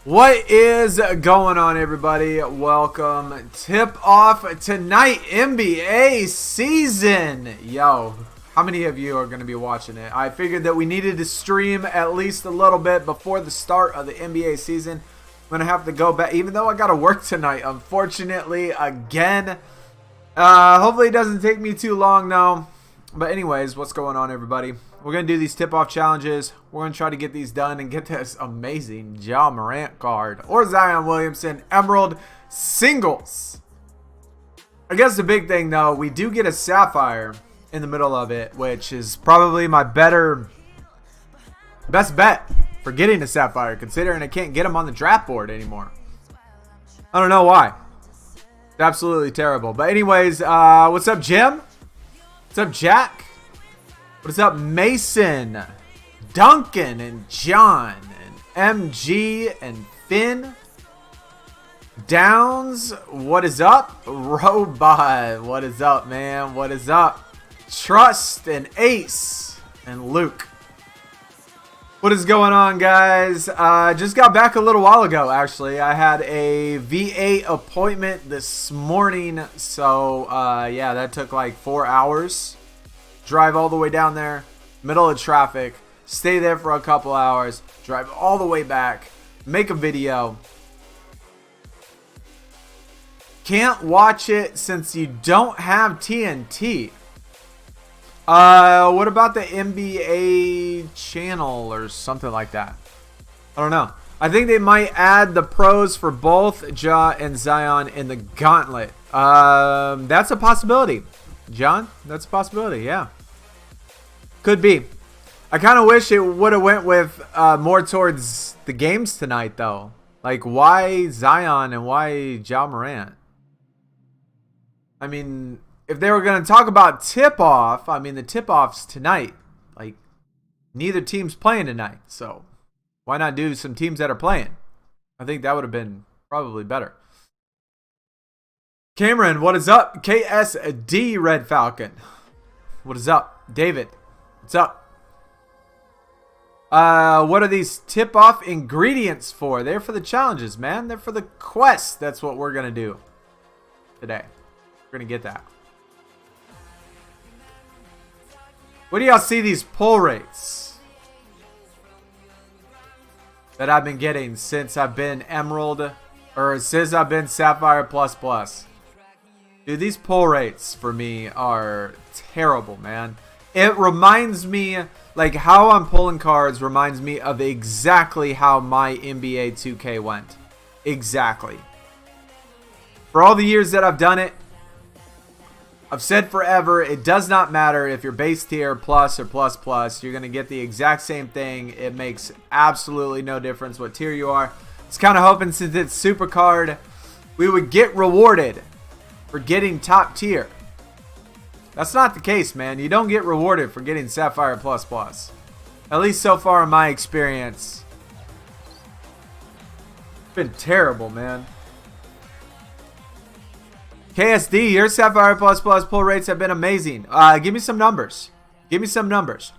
What is going on, everybody? Welcome. Tip off tonight, NBA season. Yo, how many of you are going to be watching it? I figured that we needed to stream at least a little bit before the start of the NBA season. I'm going to have to go back, even though I got to work tonight, unfortunately, again. Hopefully it doesn't take me too long now. But anyways, what's going on, everybody? We're going to do these tip-off challenges. We're going to try to get these done and get this amazing Ja Morant card. Or Zion Williamson Emerald Singles. I guess the big thing, though, we do get a Sapphire in the middle of it, which is probably my best bet for getting a Sapphire, considering I can't get them on the draft board anymore. I don't know why. It's absolutely terrible. But anyways, what's up, Jim? What's up, Jack? What is up, Mason, Duncan, and John, and MG, and Finn? Downs, what is up? Robot, what is up, man? What is up? Trust, and Ace, and Luke. What is going on, guys? Just got back a little while ago, actually. I had a VA appointment this morning, so yeah, that took like 4 hours. Drive all the way down there, middle of traffic, stay there for a couple hours, drive all the way back, make a video. Can't watch it since you don't have TNT. What about the NBA channel or something like that? I don't know. I think they might add the pros for both Ja and Zion in the gauntlet. That's a possibility. John, that's a possibility, yeah. Could be. I kind of wish it would have went with more towards the games tonight, though. Like, why Zion and why Ja Morant? I mean, if they were going to talk about tip-off, I mean, the tip-off's tonight. Like, neither team's playing tonight, so why not do some teams that are playing? I think that would have been probably better. Cameron, what is up? KSD Red Falcon. What is up? David, what's up? What are these tip-off ingredients for? They're for the challenges, man. They're for the quest. That's what we're going to do today. We're going to get that. What do y'all see these pull rates that I've been getting since I've been Emerald, or since I've been Sapphire ++? Dude, these pull rates for me are terrible, man. It reminds me, like, how I'm pulling cards reminds me of exactly how my NBA 2K went. Exactly. For all the years that I've done it, I've said forever, it does not matter if you're base tier, plus, or plus. You're going to get the exact same thing. It makes absolutely no difference what tier you are. I was kind of hoping since it's SuperCard, we would get rewarded for getting top tier. That's not the case, man. You don't get rewarded for getting Sapphire ++. At least so far in my experience. It's been terrible, man. KSD, your Sapphire ++ pull rates have been amazing. Give me some numbers. Give me some numbers.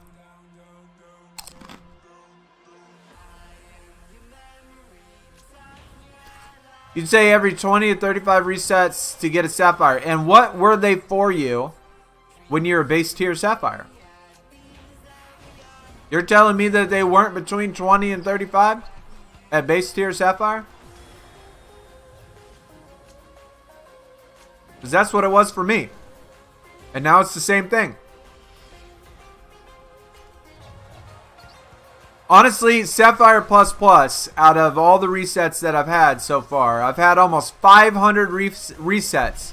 You'd say every 20 to 35 resets to get a Sapphire. And what were they for you when you're a base tier Sapphire? You're telling me that they weren't between 20 and 35 at base tier Sapphire? Because that's what it was for me. And now it's the same thing. Honestly, Sapphire ++ out of all the resets that I've had so far, I've had almost 500 resets.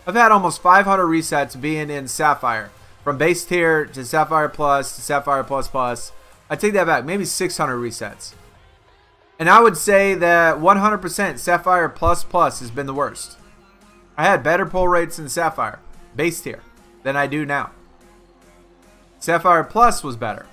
I've had almost 500 resets being in Sapphire. From base tier to Sapphire Plus to Sapphire ++. I take that back. Maybe 600 resets. And I would say that 100% Sapphire ++ has been the worst. I had better pull rates in Sapphire, base tier, than I do now. Sapphire Plus was better.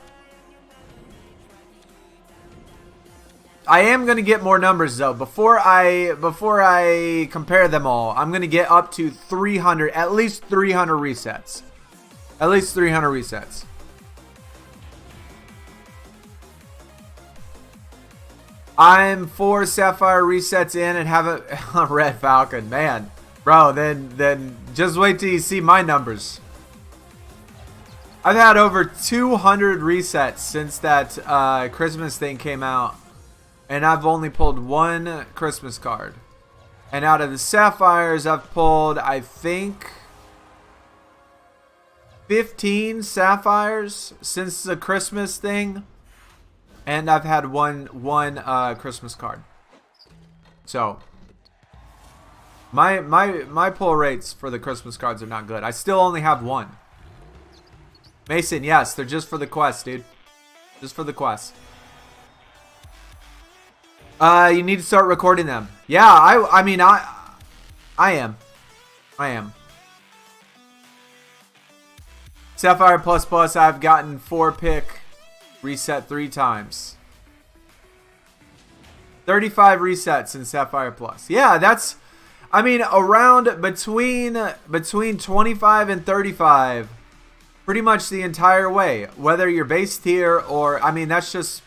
I am going to get more numbers, though. Before I compare them all, I'm going to get up to 300, at least 300 resets. At least 300 resets. I'm 4 Sapphire resets in and have a Red Falcon. Man, bro, then just wait till you see my numbers. I've had over 200 resets since that Christmas thing came out. And I've only pulled 1 Christmas card. And out of the Sapphires, I've pulled, I think, 15 Sapphires since the Christmas thing. And I've had one Christmas card. So, my pull rates for the Christmas cards are not good. I still only have 1. Mason, yes, they're just for the quest, dude. Just for the quest. You need to start recording them. Yeah, I mean, I am. Sapphire Plus Plus, I've gotten 4-pick reset 3 times. 35 resets in Sapphire Plus. Yeah, that's, I mean, around between 25 and 35, pretty much the entire way. Whether you're base tier or, I mean, that's just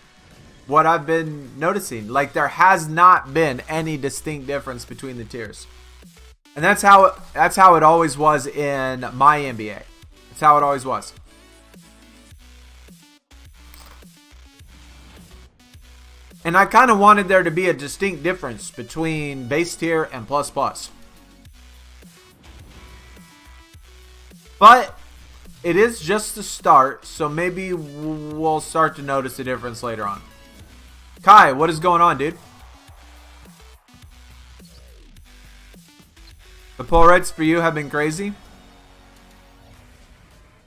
what I've been noticing. Like, there has not been any distinct difference between the tiers. And that's how it always was in my NBA. That's how it always was. And I kind of wanted there to be a distinct difference between base tier and plus plus. But it is just the start, so maybe we'll start to notice a difference later on. Kai, what is going on, dude? The pull rates for you have been crazy.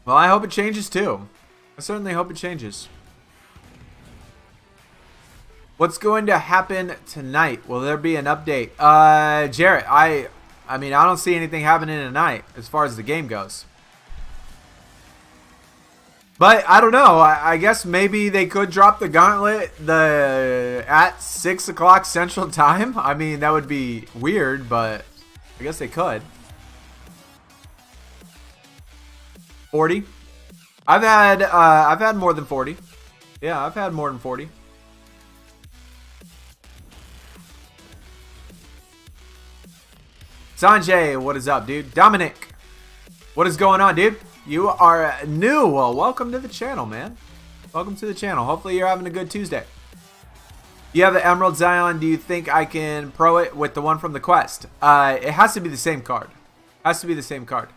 Well, I hope it changes too. I certainly hope it changes. What's going to happen tonight? Will there be an update? Jarrett, I mean, I don't see anything happening tonight as far as the game goes. But I don't know. I guess maybe they could drop the gauntlet at 6 o'clock Central Time. I mean, that would be weird, but I guess they could. 40. I've had more than 40. Yeah, I've had more than 40. Sanjay, what is up, dude? Dominic, what is going on, dude? You are new. Well, welcome to the channel, man. Welcome to the channel. Hopefully you're having a good Tuesday. You have an Emerald Zion. Do you think I can pro it with the one from the quest? It has to be the same card. Has to be the same card.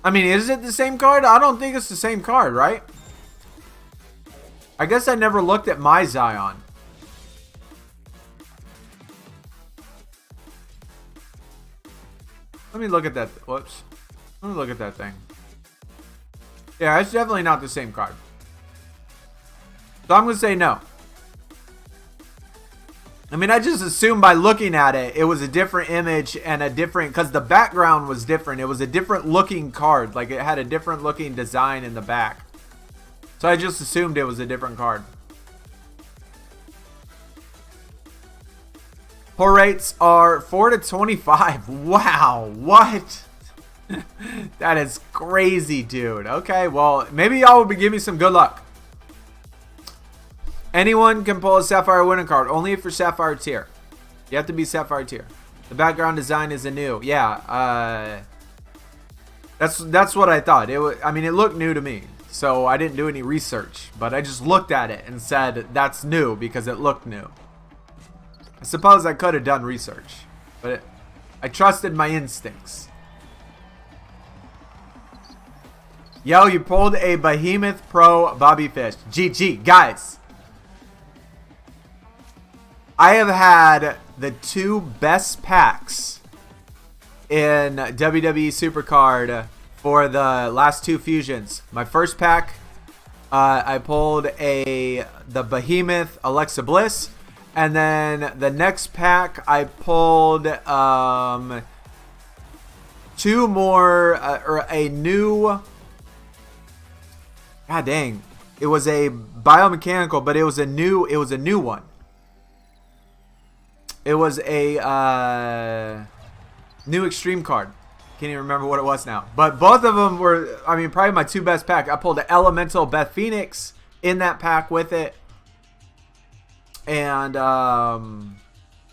I mean, is it the same card? I don't think it's the same card, right? I guess I never looked at my Zion. Let me look at that. Whoops. Let me look at that thing. Yeah, it's definitely not the same card. So I'm going to say no. I mean, I just assumed by looking at it, it was a different image and a different, because the background was different. It was a different looking card. Like, it had a different looking design in the back. So I just assumed it was a different card. Pull rates are 4 to 25. Wow, what? That is crazy, dude. Okay, well, maybe y'all will be giving me some good luck. Anyone can pull a Sapphire winning card, only if you're Sapphire tier. You have to be Sapphire tier. The background design is a new. Yeah, that's what I thought. I mean, it looked new to me. So I didn't do any research, but I just looked at it and said that's new because it looked new. I suppose I could have done research, but I trusted my instincts. Yo, you pulled a Behemoth Pro Bobby Fish. GG, guys. I have had the 2 best packs in WWE SuperCard for the last 2 fusions. My first pack, I pulled the Behemoth Alexa Bliss, and then the next pack I pulled 2 more, or a new. God dang, it was a biomechanical, but it was a new one. It was a New extreme card. Can't even remember what it was now. But both of them were, I mean, probably my 2 best pack. I pulled an Elemental Beth Phoenix in that pack with it. And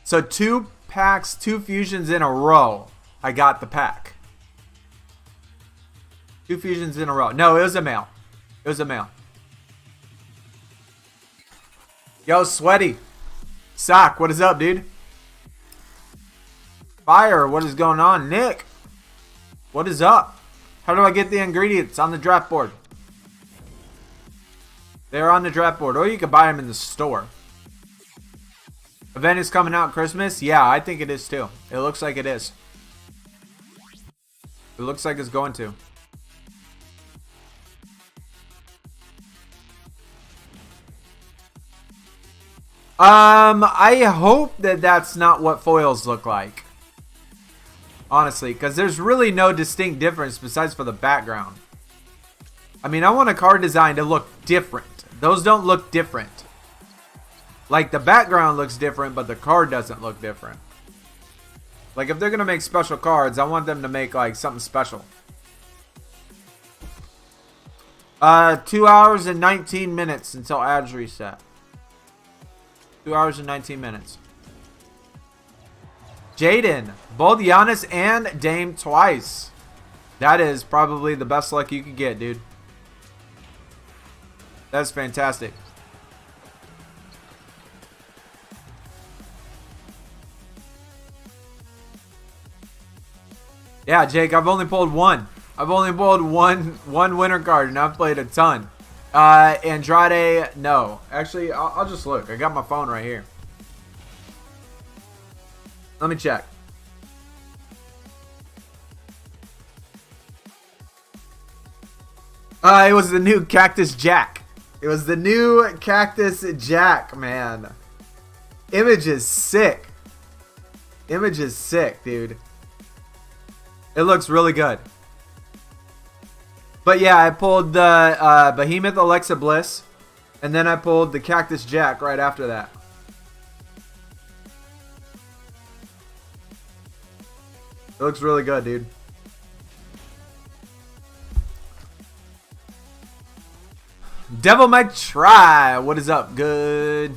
so 2 packs, 2 fusions in a row. I got the pack. 2 fusions in a row. No, it was a male. It was a male. Yo, Sweaty. Sock, what is up, dude? Fire, what is going on? Nick, what is up? How do I get the ingredients on the draft board? They're on the draft board, or you can buy them in the store. Event is coming out Christmas? Yeah, I think it is too. It looks like it is. It looks like it's going to. I hope that that's not what foils look like. Honestly, because there's really no distinct difference besides for the background. I mean, I want a card design to look different. Those don't look different. Like, the background looks different, but the card doesn't look different. Like, if they're going to make special cards, I want them to make, like, something special. 2 hours and 19 minutes until ads reset. 2 hours and 19 minutes. Jaden, both Giannis and Dame twice. That is probably the best luck you could get, dude. That's fantastic. Yeah, Jake, I've only pulled one. I've only pulled one winter card, and I've played a ton. Andrade, no. Actually, I'll just look. I got my phone right here. Let me check. It was the new Cactus Jack. It was the new Cactus Jack, man. Image is sick. Image is sick, dude. It looks really good. But yeah, I pulled the Behemoth Alexa Bliss. And then I pulled the Cactus Jack right after that. It looks really good, dude. Devil May Try. What is up? Good.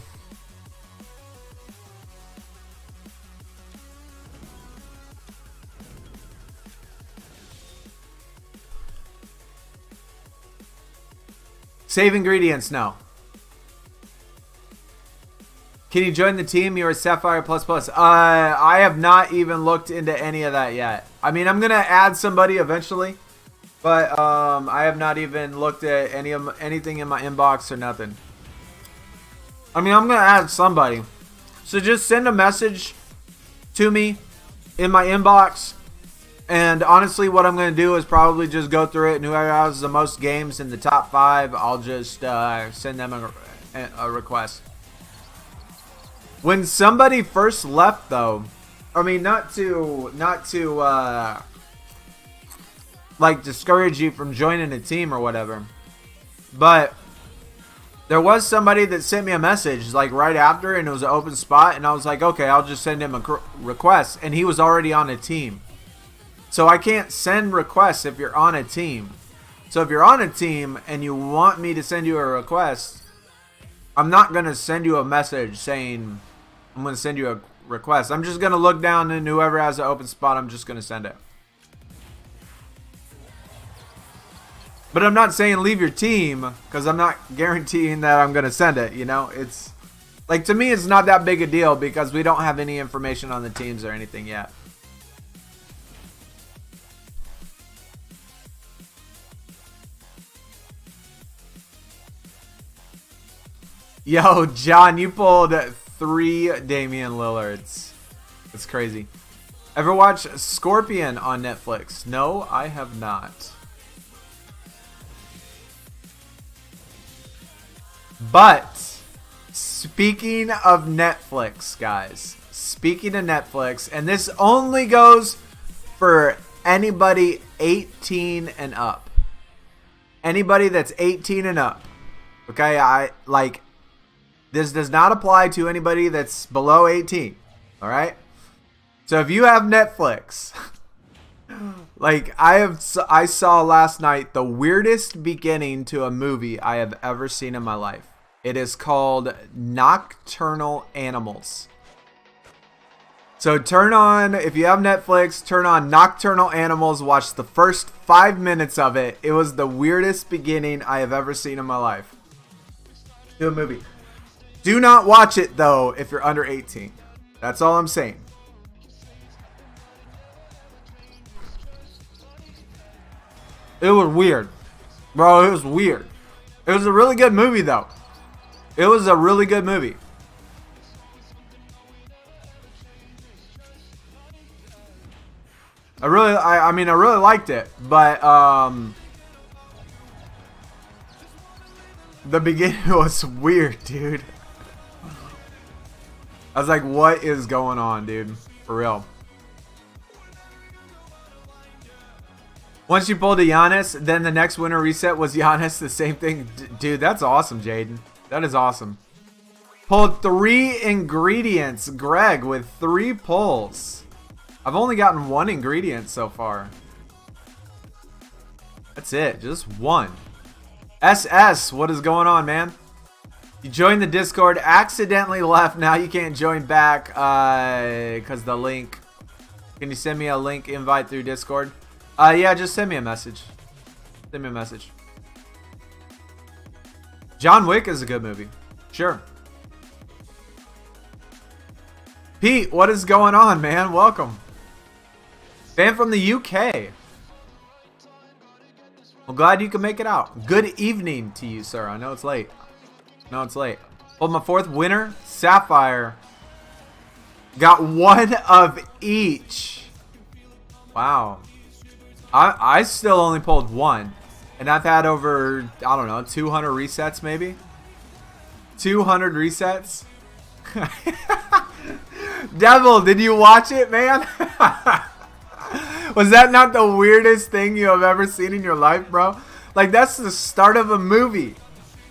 Save ingredients now. Can you join the team? You're a Sapphire plus plus. I have not even looked into any of that yet. I mean, I'm gonna add somebody eventually, but I have not even looked at anything in my inbox or nothing. I mean, I'm gonna add somebody, so just send a message to me in my inbox. And honestly, what I'm going to do is probably just go through it, and whoever has the most games in the top 5, I'll just send them a request. When somebody first left, though, I mean, not to like discourage you from joining a team or whatever, but there was somebody that sent me a message like right after, and it was an open spot, and I was like, okay, I'll just send him a request, and he was already on a team. So I can't send requests if you're on a team. So if you're on a team and you want me to send you a request, I'm not going to send you a message saying I'm going to send you a request. I'm just going to look down, and whoever has an open spot, I'm just going to send it. But I'm not saying leave your team, because I'm not guaranteeing that I'm going to send it. You know, it's like, to me, it's not that big a deal because we don't have any information on the teams or anything yet. Yo, John, you pulled 3 Damian Lillards. That's crazy. Ever watch Scorpion on Netflix? No, I have not. But, speaking of Netflix, guys. Speaking of Netflix, and this only goes for anybody 18 and up. Anybody that's 18 and up. Okay, this does not apply to anybody that's below 18. Alright? So if you have Netflix, like I saw last night the weirdest beginning to a movie I have ever seen in my life. It is called Nocturnal Animals. So turn on, if you have Netflix, turn on Nocturnal Animals, watch the first 5 minutes of it. It was the weirdest beginning I have ever seen in my life to a movie. Do not watch it though if you're under 18. That's all I'm saying. It was weird. Bro, it was weird. It was a really good movie though. It was a really good movie. I really liked it, but the beginning was weird, dude. I was like, what is going on, dude? For real. Once you pulled a Giannis, then the next winner reset was Giannis. The same thing. Dude, that's awesome, Jaden. That is awesome. Pulled 3 ingredients. Greg with 3 pulls. I've only gotten 1 ingredient so far. That's it. Just 1. SS, what is going on, man? You joined the Discord, accidentally left. Now you can't join back because the link. Can you send me a link invite through Discord? Yeah, just send me a message. Send me a message. John Wick is a good movie. Sure. Pete, what is going on, man? Welcome. Fan from the UK. I'm glad you can make it out. Good evening to you, sir. I know it's late. No, it's late. Hold my 4th winner. Sapphire. Got 1 of each. Wow. I still only pulled 1. And I've had over, I don't know, 200 resets maybe? 200 resets? Devil, did you watch it, man? Was that not the weirdest thing you have ever seen in your life, bro? Like, that's the start of a movie.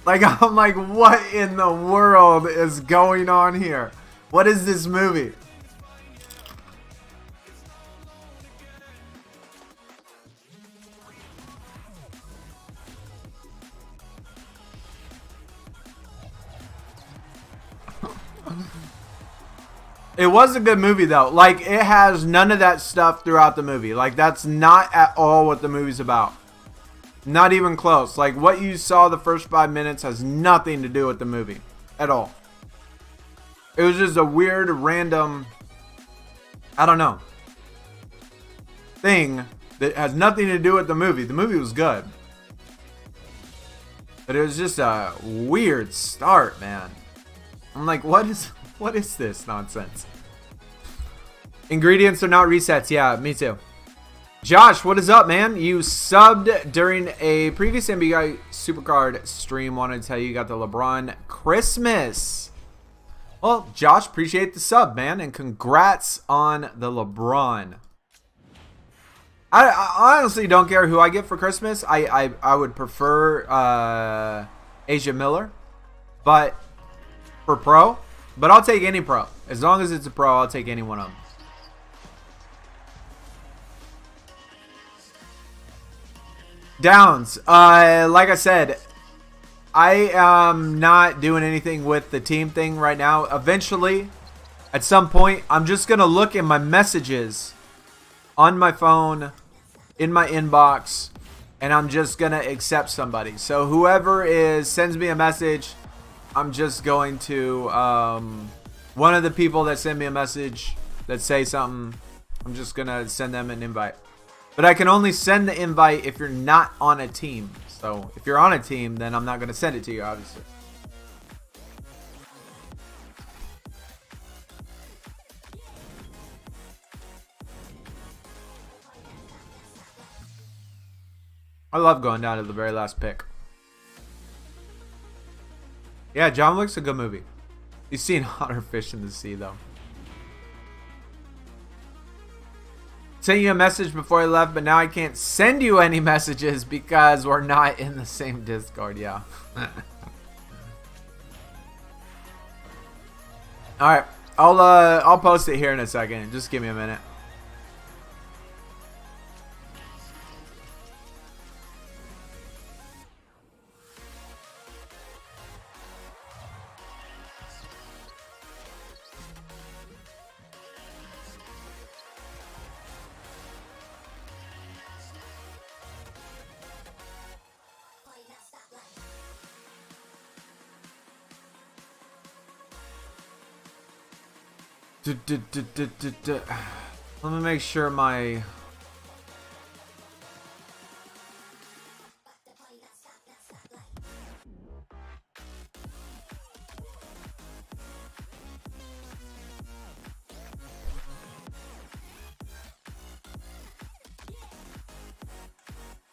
Like, I'm like, what in the world is going on here? What is this movie? It was a good movie though. Like, it has none of that stuff throughout the movie. Like, that's not at all what the movie's about. Not even close. Like, what you saw the first 5 minutes has nothing to do with the movie at all. It was just a weird, random, I don't know, thing that has nothing to do with the movie. The movie was good, but it was just a weird start, man. I'm like, what is this nonsense? Ingredients are not resets. Yeah, me too. Josh, what is up, man? You subbed during a previous NBA SuperCard stream. Wanted to tell you got the LeBron Christmas. Well, Josh, appreciate the sub, man, and congrats on the LeBron. I honestly don't care who I get for Christmas. I would prefer Asia Miller, but for pro. But I'll take any pro. As long as it's a pro, I'll take any one of them. Downs. Like I said, I am not doing anything with the team thing right now. Eventually, at some point, I'm just going to look in my messages on my phone, in my inbox, and I'm just going to accept somebody. So whoever sends me a message, I'm just going to, one of the people that send me a message that say something, I'm just going to send them an invite. But I can only send the invite if you're not on a team. So if you're on a team, then I'm not going to send it to you, obviously. I love going down to the very last pick. Yeah, John Wick's a good movie. You've seen hotter fish in the sea, though. Sent you a message before I left, but now I can't send you any messages because we're not in the same Discord. Yeah. Alright. I'll post it here in a second. Just give me a minute. Let me make sure my...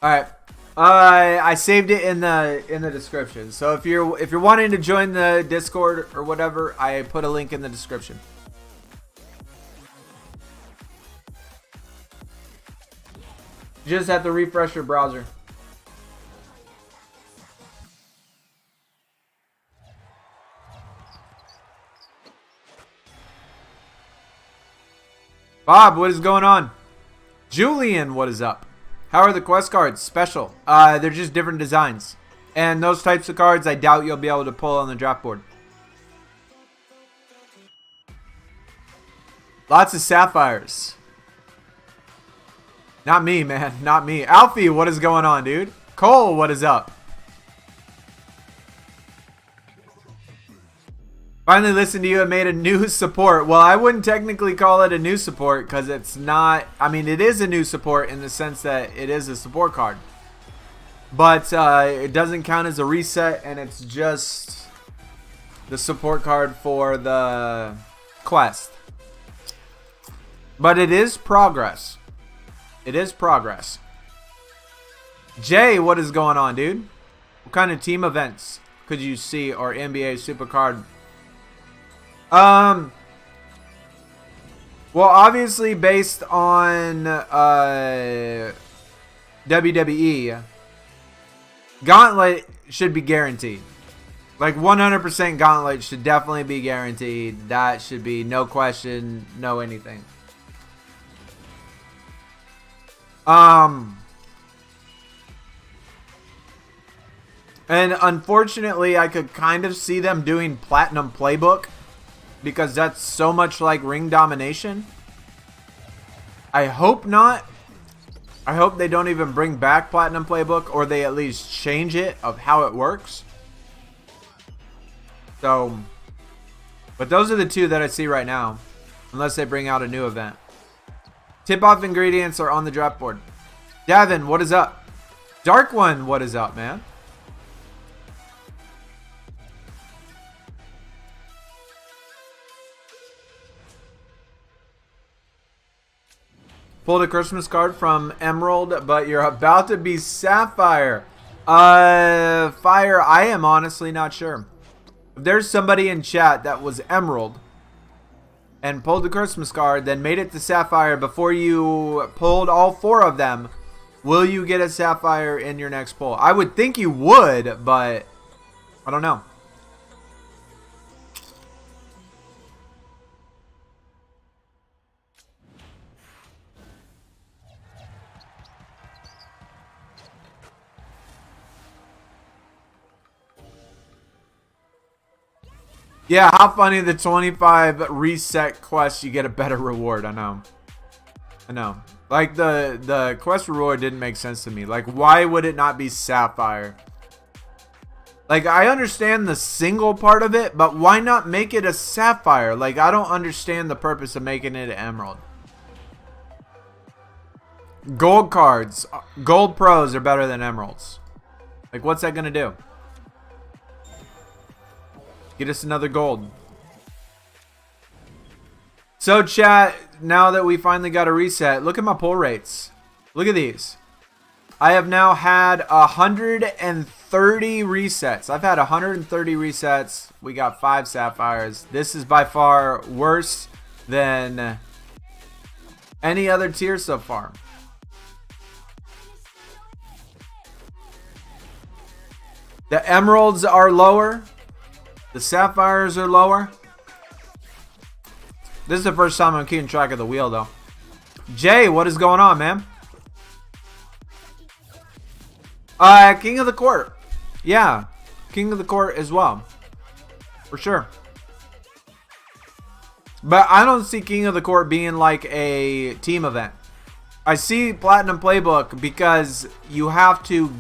Alright. I saved it in the description. So if you're wanting to join the Discord or whatever, I put a link in the description. You just have to refresh your browser. Bob, what is going on? Julian, what is up? How are the quest cards? Special. They're just different designs. And those types of cards, I doubt you'll be able to pull on the draft board. Lots of sapphires. Not me, man. Not me. Alfie, what is going on, dude? Cole, what is up? Finally listened to you and made a new support. Well, I wouldn't technically call it a new support because it's not... I mean, it is a new support in the sense that it is a support card. But it doesn't count as a reset, and it's just the support card for the quest. But it is progress. It is progress. Jay, what is going on, dude? What kind of team events could you see or NBA SuperCard? Well, obviously based on WWE, Gauntlet should be guaranteed. Like 100% Gauntlet should definitely be guaranteed. That should be no question, no anything. And unfortunately, I could kind of see them doing Platinum Playbook because that's so much like Ring Domination. I hope not. I hope they don't even bring back Platinum Playbook, or they at least change it of how it works. So, but those are the two that I see right now, unless they bring out a new event. Tip-off ingredients are on the draft board. Davin, what is up? Dark One, what is up, man? Pulled a Christmas card from Emerald, but you're about to be Sapphire. Fire, I am honestly not sure. If there's somebody in chat that was Emerald and pulled the Christmas card, then made it to Sapphire before you pulled all four of them, will you get a Sapphire in your next pull? I would think you would, but I don't know. Yeah, how funny, the 25 reset quest, you get a better reward. I know. I know. Like, the quest reward didn't make sense to me. Like, why would it not be Sapphire? Like, I understand the single part of it, but why not make it a Sapphire? Like, I don't understand the purpose of making it an Emerald. Gold cards. Gold pros are better than Emeralds. Like, what's that going to do? Get us another gold. So chat, now that we finally got a reset, look at my pull rates. Look at these. I have now had 130 resets. I've had 130 resets. We got 5 sapphires. This is by far worse than any other tier so far. The emeralds are lower. The sapphires are lower. This is the first time I'm keeping track of the wheel, though. Jay, what is going on, man? King of the Court. Yeah, King of the Court as well. For sure. But I don't see King of the Court being like a team event. I see Platinum Playbook because you have to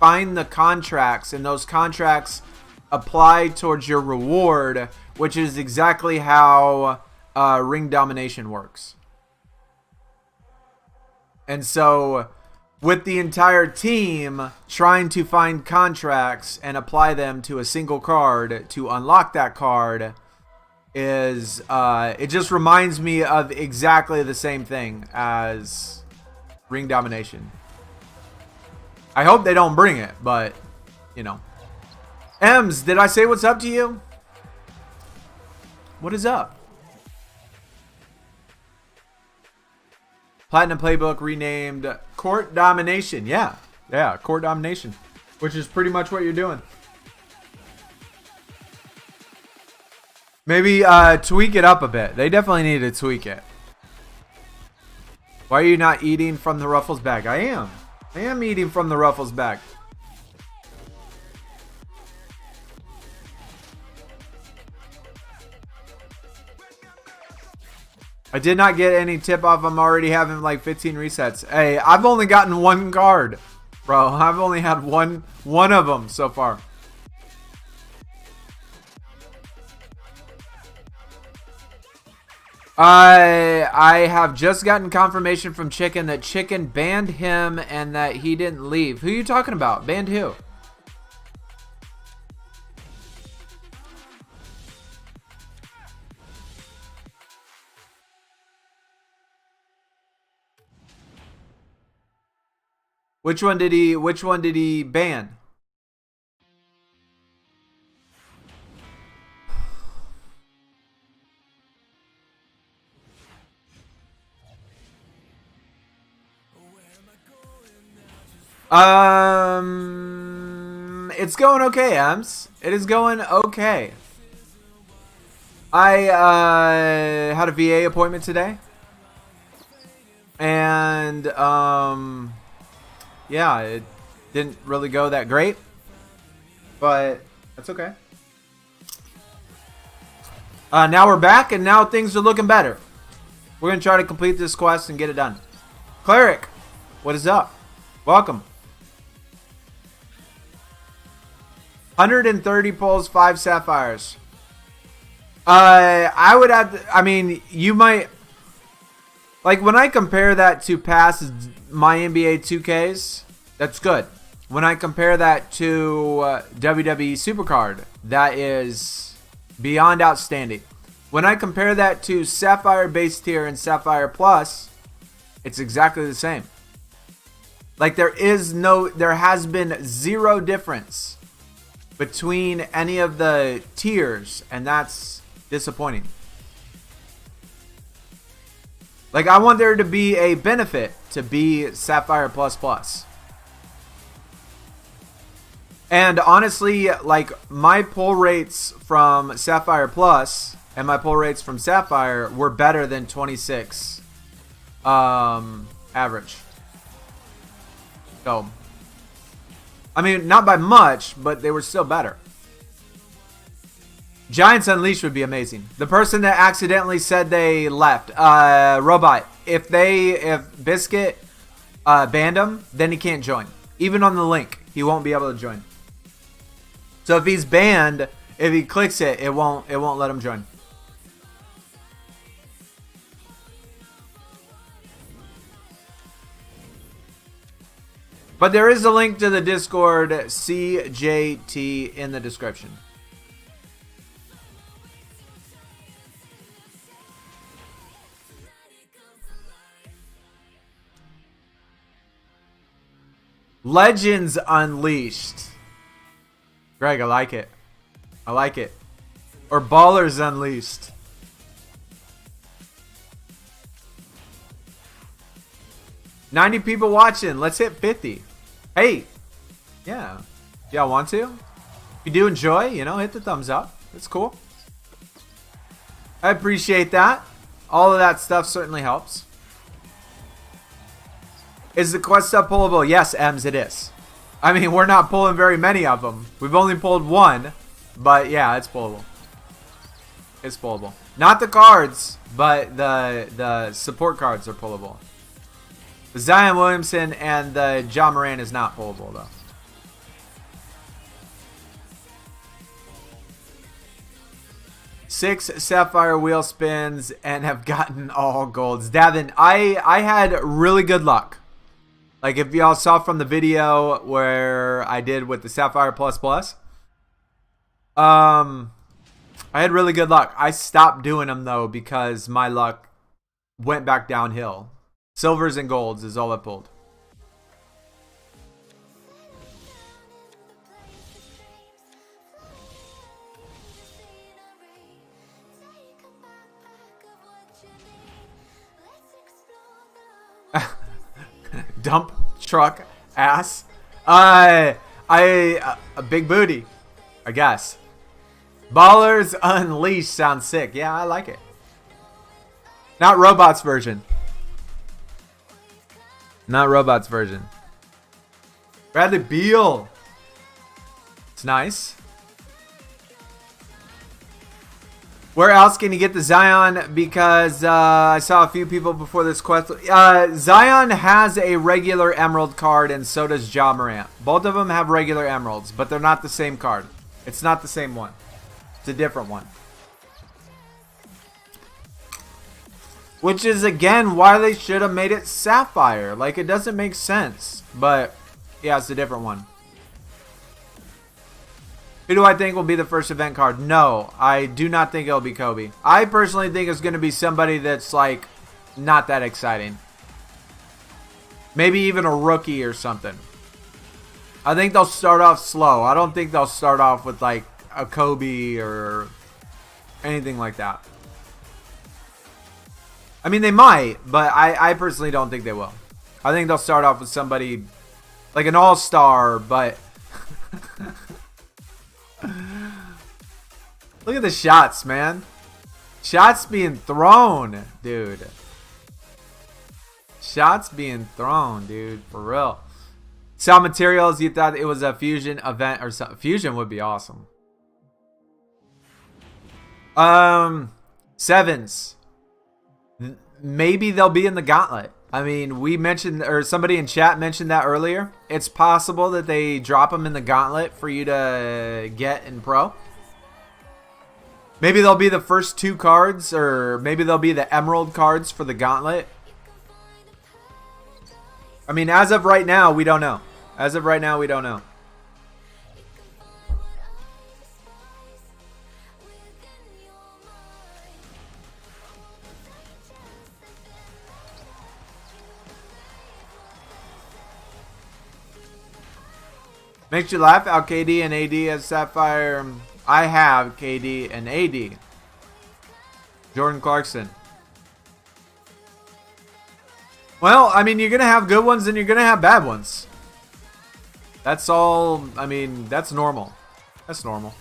find the contracts, and those contracts apply towards your reward, which is exactly how ring domination works. And so with the entire team trying to find contracts and apply them to a single card to unlock that card is it just reminds me of exactly the same thing as ring domination. I hope they don't bring it, but you know. Ems, did I say what's up to you? What is up? Platinum Playbook renamed Court Domination. Yeah, Court Domination, which is pretty much what you're doing. Maybe tweak it up a bit. They definitely need to tweak it. Why are you not eating from the Ruffles bag? I am eating from the Ruffles bag. I did not get any tip off. I'm already having like 15 resets. Hey, I've only gotten one card, bro. I've only had one of them so far. I have just gotten confirmation from Chicken that Chicken banned him and that he didn't leave. Who are you talking about? Banned who? Which one did he ban? It's going okay, Ems. It is going okay. I had a VA appointment today. And yeah, it didn't really go that great, but that's okay. Now we're back, and now things are looking better. We're going to try to complete this quest and get it done. Cleric, what is up? Welcome. 130 pulls, 5 sapphires. I would have to, I mean, you might, like when I compare that to past my NBA 2Ks, that's good. When I compare that to WWE SuperCard, that is beyond outstanding. When I compare that to Sapphire base tier and Sapphire Plus, it's exactly the same. Like there has been zero difference between any of the tiers, and that's disappointing. Like I want there to be a benefit to be Sapphire Plus Plus. And honestly, like my pull rates from Sapphire Plus and my pull rates from Sapphire were better than 26 average. So, I mean, not by much, but they were still better. Giants Unleashed would be amazing. The person that accidentally said they left, Robot, if Biscuit banned him, then he can't join. Even on the link, he won't be able to join. So if he's banned, if he clicks it, it won't let him join. But there is a link to the Discord CJT in the description. Legends Unleashed. Greg, I like it. I like it. Or Ballers Unleashed. $90 people watching. Let's hit 50. Hey. Yeah. Y'all want to? If you do enjoy, you know, hit the thumbs up. That's cool. I appreciate that. all of that stuff certainly helps. Is the quest stuff pullable? Yes, Ems, it is. I mean, we're not pulling very many of them. We've only pulled one, but yeah, it's pullable. It's pullable. Not the cards, but the support cards are pullable. The Zion Williamson and the Ja Morant is not pullable, though. Six Sapphire wheel spins and have gotten all golds. Davin, I had really good luck. Like if y'all saw from the video where I did with the Sapphire Plus Plus. I had really good luck. I stopped doing them though because my luck went back downhill. Silvers and golds is all I pulled. Dump truck ass. A big booty, I guess. Ballers Unleashed sounds sick. Yeah, I like it. Not robots version. Not robots version. Bradley Beal. It's nice. Where else can you get the Zion? Because I saw a few people before this quest. Zion has a regular emerald card, and so does Ja Morant. Both of them have regular emeralds, but they're not the same card. It's not the same one. It's a different one. Which is, again, why they should have made it Sapphire. Like, it doesn't make sense. But, yeah, it's a different one. Who do I think will be the first event card? No, I do not think it'll be Kobe. I personally think it's going to be somebody that's, like, not that exciting. Maybe even a rookie or something. I think they'll start off slow. I don't think they'll start off with, like, a Kobe or anything like that. I mean, they might, but I personally don't think they will. I think they'll start off with somebody like an all-star, but... Look at the shots, man. Shots being thrown, dude. Shots being thrown, dude. For real. Sell materials. You thought it was a fusion event or something. Fusion would be awesome. Sevens. Maybe they'll be in the gauntlet. I mean, we mentioned, or somebody in chat mentioned that earlier. It's possible that they drop them in the gauntlet for you to get in pro. Maybe they'll be the first two cards, or maybe they'll be the emerald cards for the gauntlet. I mean, as of right now, we don't know. As of right now, we don't know. Makes you laugh how KD and AD as Sapphire. I have KD and AD. Jordan Clarkson. Well, I mean, you're going to have good ones and you're going to have bad ones. That's all. I mean, that's normal. That's normal.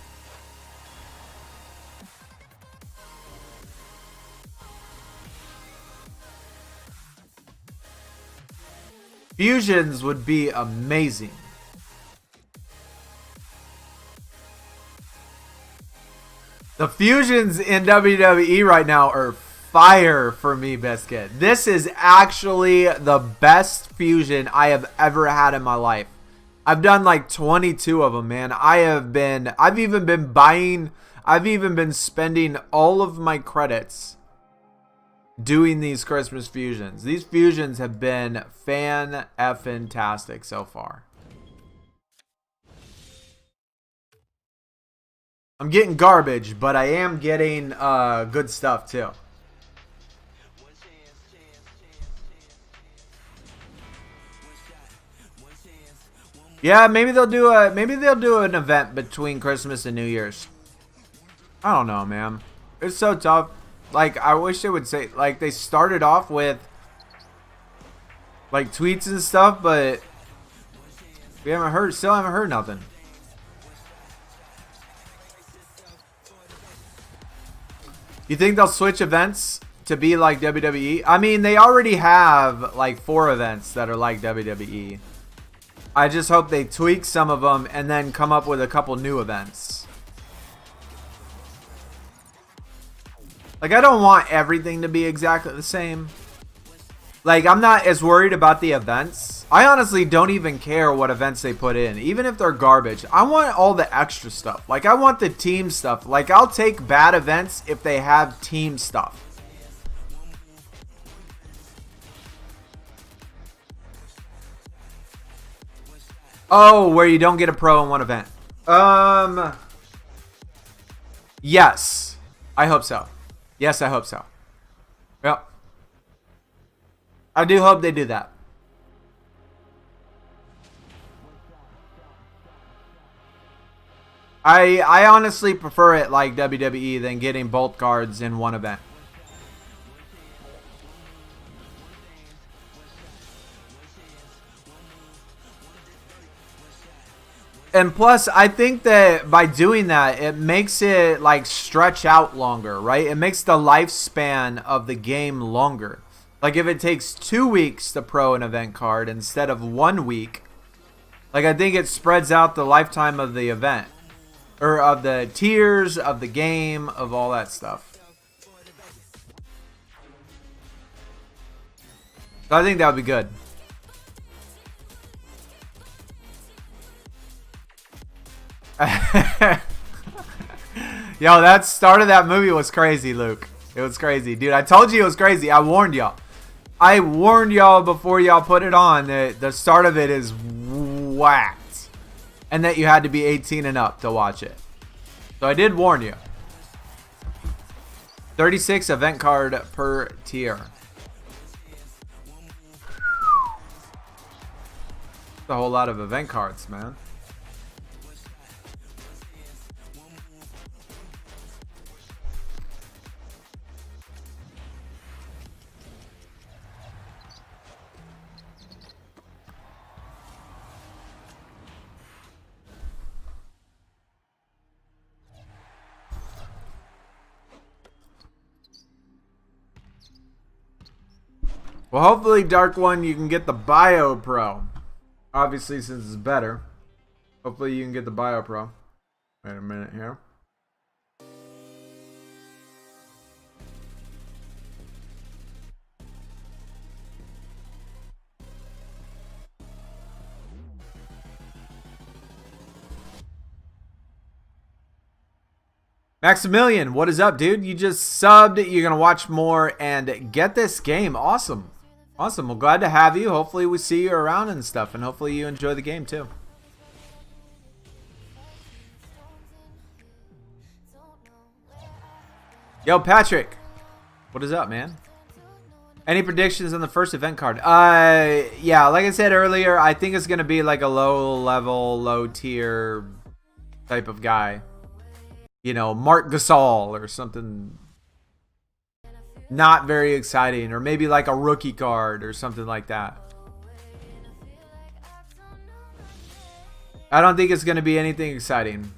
Fusions would be amazing. The fusions in WWE right now are fire for me, Biscuit. This is actually the best fusion I have ever had in my life. I've done like 22 of them, man. I've even been spending all of my credits doing these Christmas fusions. These fusions have been fan-effing-tastic so far. I'm getting garbage, but I am getting good stuff too. Yeah, maybe they'll do an event between Christmas and New Year's. I don't know, man. It's so tough. Like, I wish they would say, like, they started off with like tweets and stuff, but we still haven't heard nothing. You think they'll switch events to be like WWE. I mean, they already have like 4 events that are like WWE. I just hope they tweak some of them and then come up with a couple new events. Like, I don't want everything to be exactly the same. Like, I'm not as worried about the events. I honestly don't even care what events they put in, even if they're garbage. I want all the extra stuff. Like, I want the team stuff. Like, I'll take bad events if they have team stuff. Oh, where you don't get a pro in one event. Yes. I hope so. Yes, I hope so. Yep. I do hope they do that. I honestly prefer it like WWE than getting both cards in one event. And plus, I think that by doing that, it makes it like stretch out longer, right? It makes the lifespan of the game longer. Like if it takes 2 weeks to pro an event card instead of 1 week, like I think it spreads out the lifetime of the event. Or of the tiers, of the game, of all that stuff. So I think that would be good. Yo, that start of that movie was crazy, Luke. It was crazy. Dude, I told you it was crazy. I warned y'all. I warned y'all before y'all put it on that the start of it is whacked. And that you had to be 18 and up to watch it. So I did warn you. 36 event card per tier. That's a whole lot of event cards, man. Well, hopefully, Dark One, you can get the Bio Pro. Obviously, since it's better. Hopefully, you can get the Bio Pro. Wait a minute here. Maximilian, what is up, dude? You just subbed. You're going to watch more and get this game. Awesome. Awesome. Well, glad to have you. Hopefully we see you around and stuff, and hopefully you enjoy the game too. Yo, Patrick. What is up, man? Any predictions on the first event card? Yeah, like I said earlier, I think it's going to be like a low level, low tier type of guy. You know, Mark Gasol or something not very exciting, or maybe like a rookie card or something like that. I don't think it's going to be anything exciting,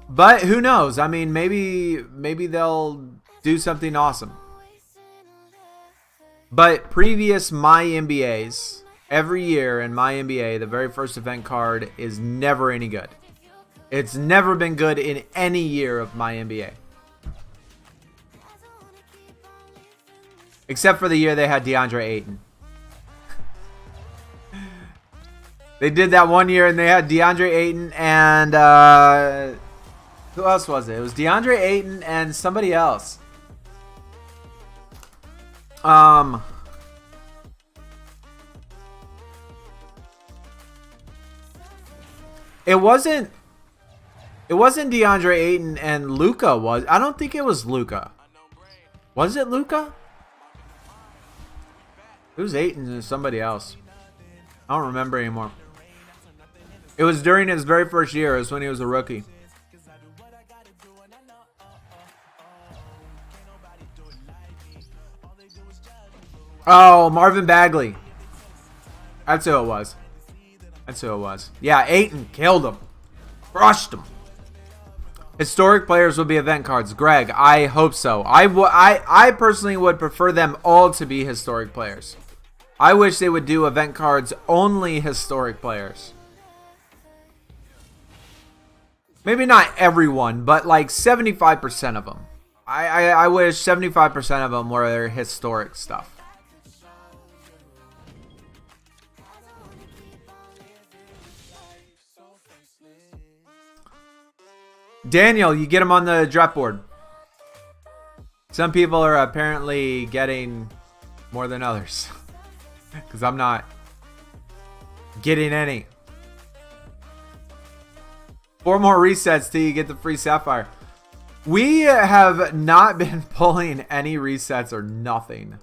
but who knows? I mean, maybe they'll do something awesome. But previous my NBAs, every year in my NBA, the very first event card is never any good. It's never been good in any year of my NBA. Except for the year they had DeAndre Ayton. They did that one year and they had DeAndre Ayton and who else was it? It was DeAndre Ayton and somebody else. It wasn't DeAndre Ayton and Luka, was I don't think it was Luka. Was it Luka? It was Ayton and somebody else. I don't remember anymore. It was during his very first year. It was when he was a rookie. Oh, Marvin Bagley. That's who it was. That's who it was. Yeah, Ayton killed him. Crushed him. Historic players will be event cards. Greg, I hope so. I personally would prefer them all to be historic players. I wish they would do event cards only historic players. Maybe not everyone, but like 75% of them. I wish 75% of them were historic stuff. Daniel, you get them on the draft board. Some people are apparently getting more than others. Because I'm not getting any. 4 more resets till you get the free Sapphire. We have not been pulling any resets or nothing.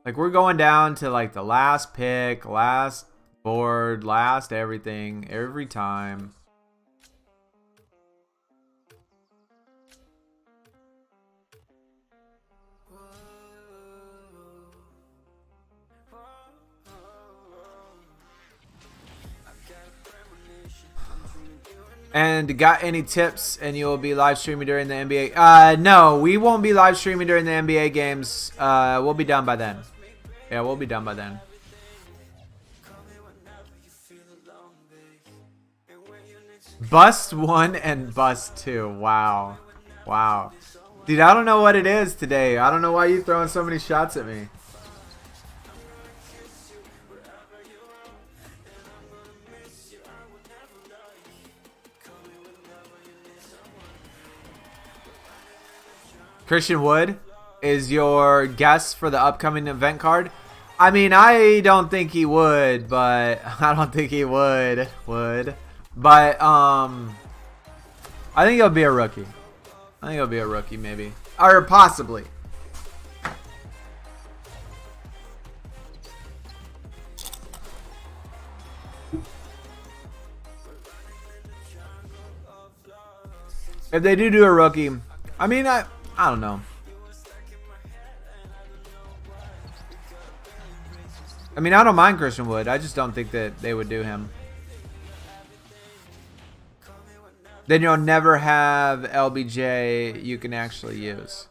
Like, we're going down to like the last pick, last board, last everything, every time. And got any tips and you will be live streaming during the NBA? No, we won't be live streaming during the NBA games. We'll be done by then. Yeah, we'll be done by then. Bust 1 and bust 2. Wow. Wow. Dude, I don't know what it is today. I don't know why you're throwing so many shots at me. Christian Wood is your guess for the upcoming event card. I mean, I don't think he would, but I don't think he would. But I think he'll be a rookie. I think he'll be a rookie, maybe, or possibly. If they do a rookie, I mean, I don't know. I mean, I don't mind Christian Wood. I just don't think that they would do him. Then you'll never have LBJ you can actually use.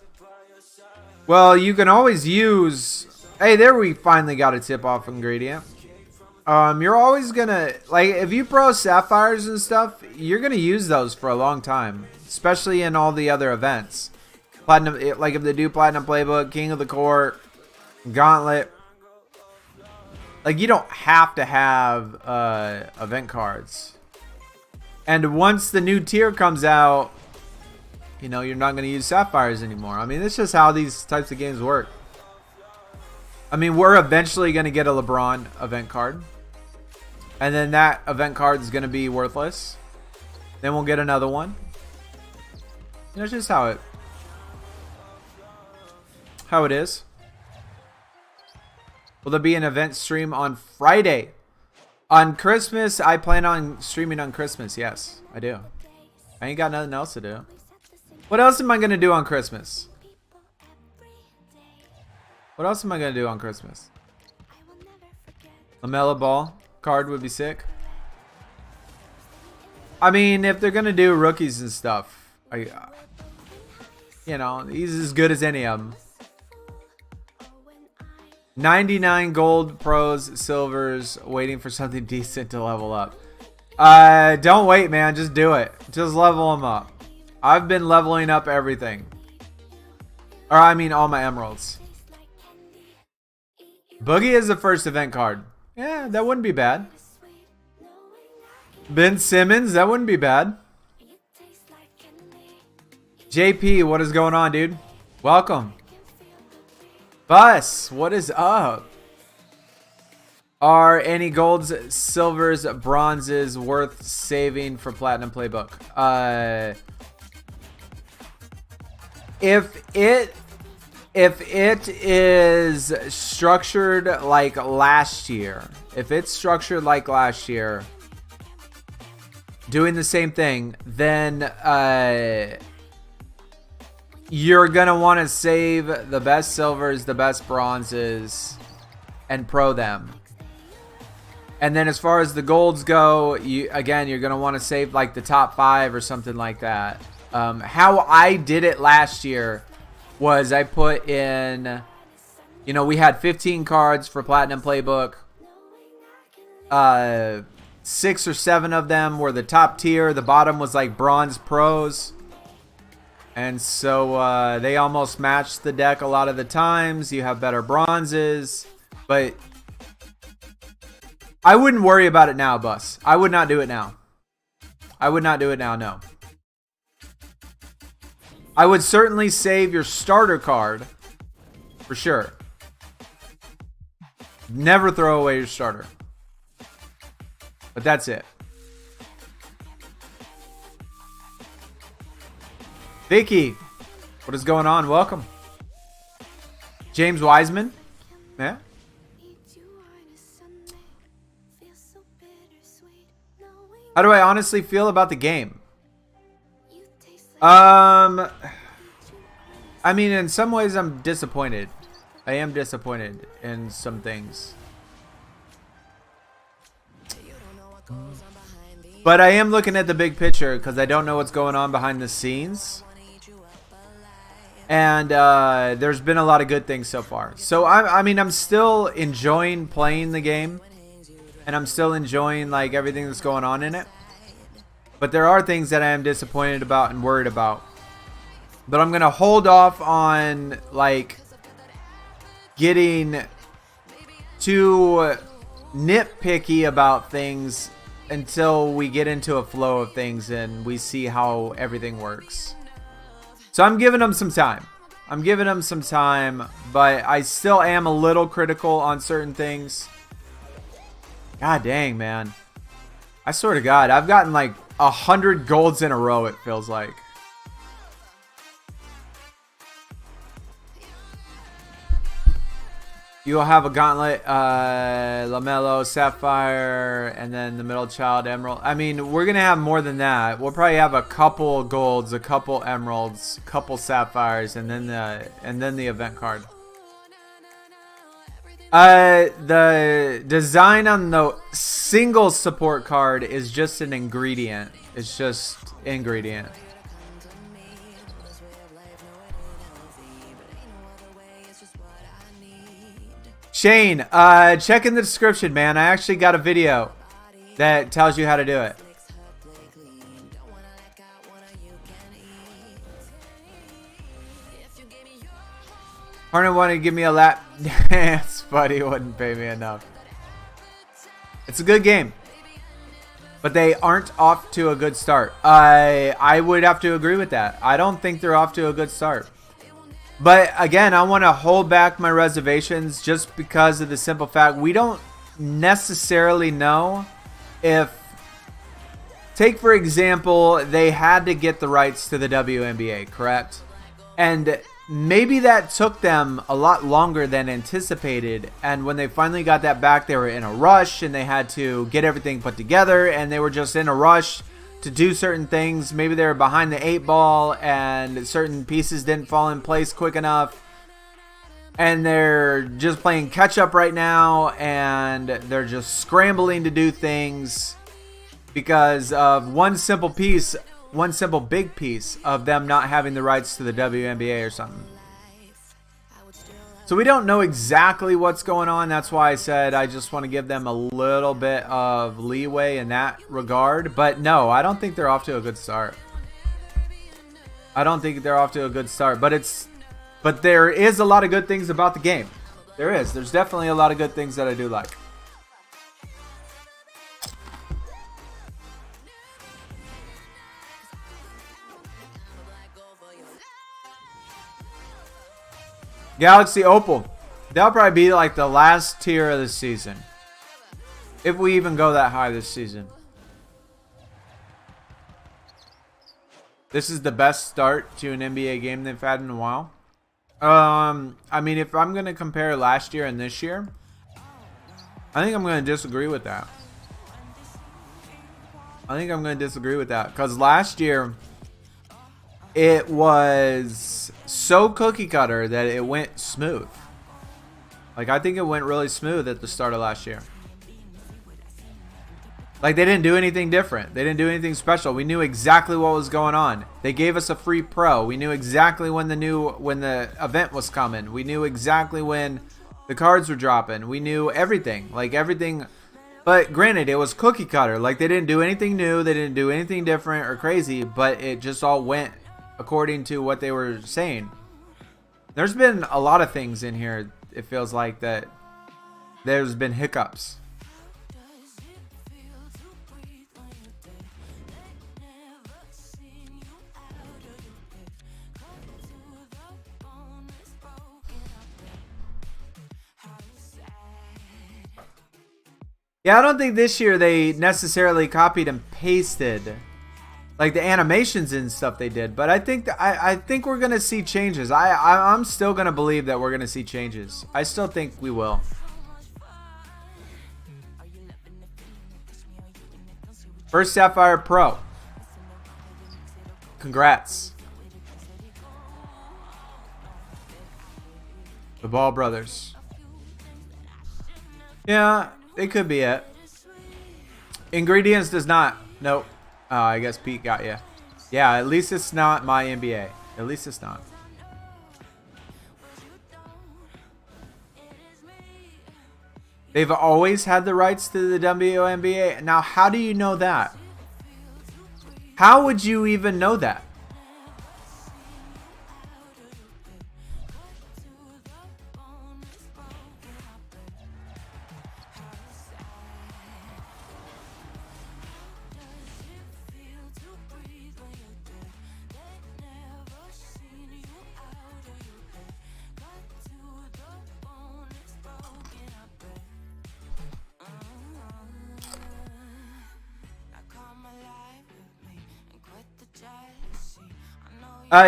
Well, you can always use... Hey, there we finally got a tip-off ingredient. You're always gonna... Like, if you pro Sapphires and stuff, you're gonna use those for a long time. Especially in all the other events. Platinum, like if they do Platinum Playbook, King of the Court, Gauntlet. Like, you don't have to have event cards. And once the new tier comes out, you know, you're not going to use Sapphires anymore. I mean, it's just how these types of games work. I mean, we're eventually going to get a LeBron event card. And then that event card is going to be worthless. Then we'll get another one. You know, it's just how it is. Will there be an event stream on Friday? On Christmas, I plan on streaming on Christmas. Yes, I do. I ain't got nothing else to do. What else am I going to do on Christmas? What else am I going to do on Christmas? LaMelo Ball card would be sick. I mean, if they're going to do rookies and stuff, you know, he's as good as any of them. 99 gold, pros, silvers, waiting for something decent to level up. Don't wait, man. Just do it. Just level them up. I've been leveling up everything. Or, I mean, all my emeralds. Boogie is the first event card. Yeah, that wouldn't be bad. Ben Simmons, that wouldn't be bad. JP, what is going on, dude? Welcome. Bus, what is up? Are any golds, silvers, bronzes worth saving for Platinum Playbook? If it is structured like last year, doing the same thing, then you're gonna want to save the best silvers, the best bronzes, and pro them. And then as far as the golds go, you're going to want to save like the top 5 or something like that. How I did it last year was I put in, you know, we had 15 cards for Platinum Playbook. 6 or 7 of them were the top tier. The bottom was like Bronze Pros. And so they almost matched the deck a lot of the times. You have better bronzes. But I wouldn't worry about it now, Bus. I would not do it now. I would not do it now, no. I would certainly save your starter card. For sure. Never throw away your starter. But that's it. Vicky, what is going on? Welcome. James Wiseman. Yeah. How do I honestly feel about the game? I mean, in some ways I'm disappointed. I am disappointed in some things. But I am looking at the big picture because I don't know what's going on behind the scenes. And there's been a lot of good things so far. So, I mean, I'm still enjoying playing the game. And I'm still enjoying, like, everything that's going on in it. But there are things that I am disappointed about and worried about. But I'm going to hold off on, like, getting too nitpicky about things until we get into a flow of things and we see how everything works. So I'm giving them some time. I'm giving them some time, but I still am a little critical on certain things. God dang, man. I swear to God, I've gotten like 100 golds in a row, it feels like. You'll have a gauntlet, LaMelo, Sapphire, and then the middle child, Emerald. I mean, we're going to have more than that. We'll probably have a couple golds, a couple emeralds, a couple sapphires, and then the event card. The design on the single support card is just an ingredient. It's just ingredient. Shane, check in the description, man. I actually got a video that tells you how to do it. Harden wanted to give me a lap dance, but he wouldn't pay me enough. It's a good game, but they aren't off to a good start. I would have to agree with that. I don't think they're off to a good start. But again, I want to hold back my reservations just because of the simple fact we don't necessarily know if, take for example, they had to get the rights to the WNBA, correct? And maybe that took them a lot longer than anticipated. And when they finally got that back, they were in a rush and they had to get everything put together and they were just in a rush to do certain things. Maybe they were behind the 8 ball and certain pieces didn't fall in place quick enough. And they're just playing catch up right now and they're just scrambling to do things because of one simple big piece of them not having the rights to the WNBA or something. So we don't know exactly what's going on. That's why I said I just want to give them a little bit of leeway in that regard. But no, I don't think they're off to a good start. I don't think they're off to a good start. But there is a lot of good things about the game. There is. There's definitely a lot of good things that I do like. Galaxy Opal. That'll probably be like the last tier of the season. If we even go that high this season. This is the best start to an NBA game they've had in a while. I mean, if I'm going to compare last year and this year, I think I'm going to disagree with that. Because last year, it was so cookie cutter that it went smooth. Like, I think it went really smooth at the start of last year. Like, they didn't do anything different. They didn't do anything special. We knew exactly what was going on. They gave us a free pro. We knew exactly when the event was coming. We knew exactly when the cards were dropping. We knew everything. Like, everything. But granted, it was cookie cutter. Like, they didn't do anything new. They didn't do anything different or crazy. But it just all went according to what they were saying. There's been a lot of things in here, it feels like, that there's been hiccups. Yeah, I don't think this year they necessarily copied and pasted like the animations and stuff they did, but I think I think we're gonna see changes. I'm still gonna believe that we're gonna see changes. I still think we will. First Sapphire Pro. Congrats. The Ball Brothers. Yeah, it could be it. Ingredients does not. Nope. I guess Pete got you. Yeah, at least it's not my NBA. At least it's not. They've always had the rights to the WNBA. Now, how do you know that? How would you even know that?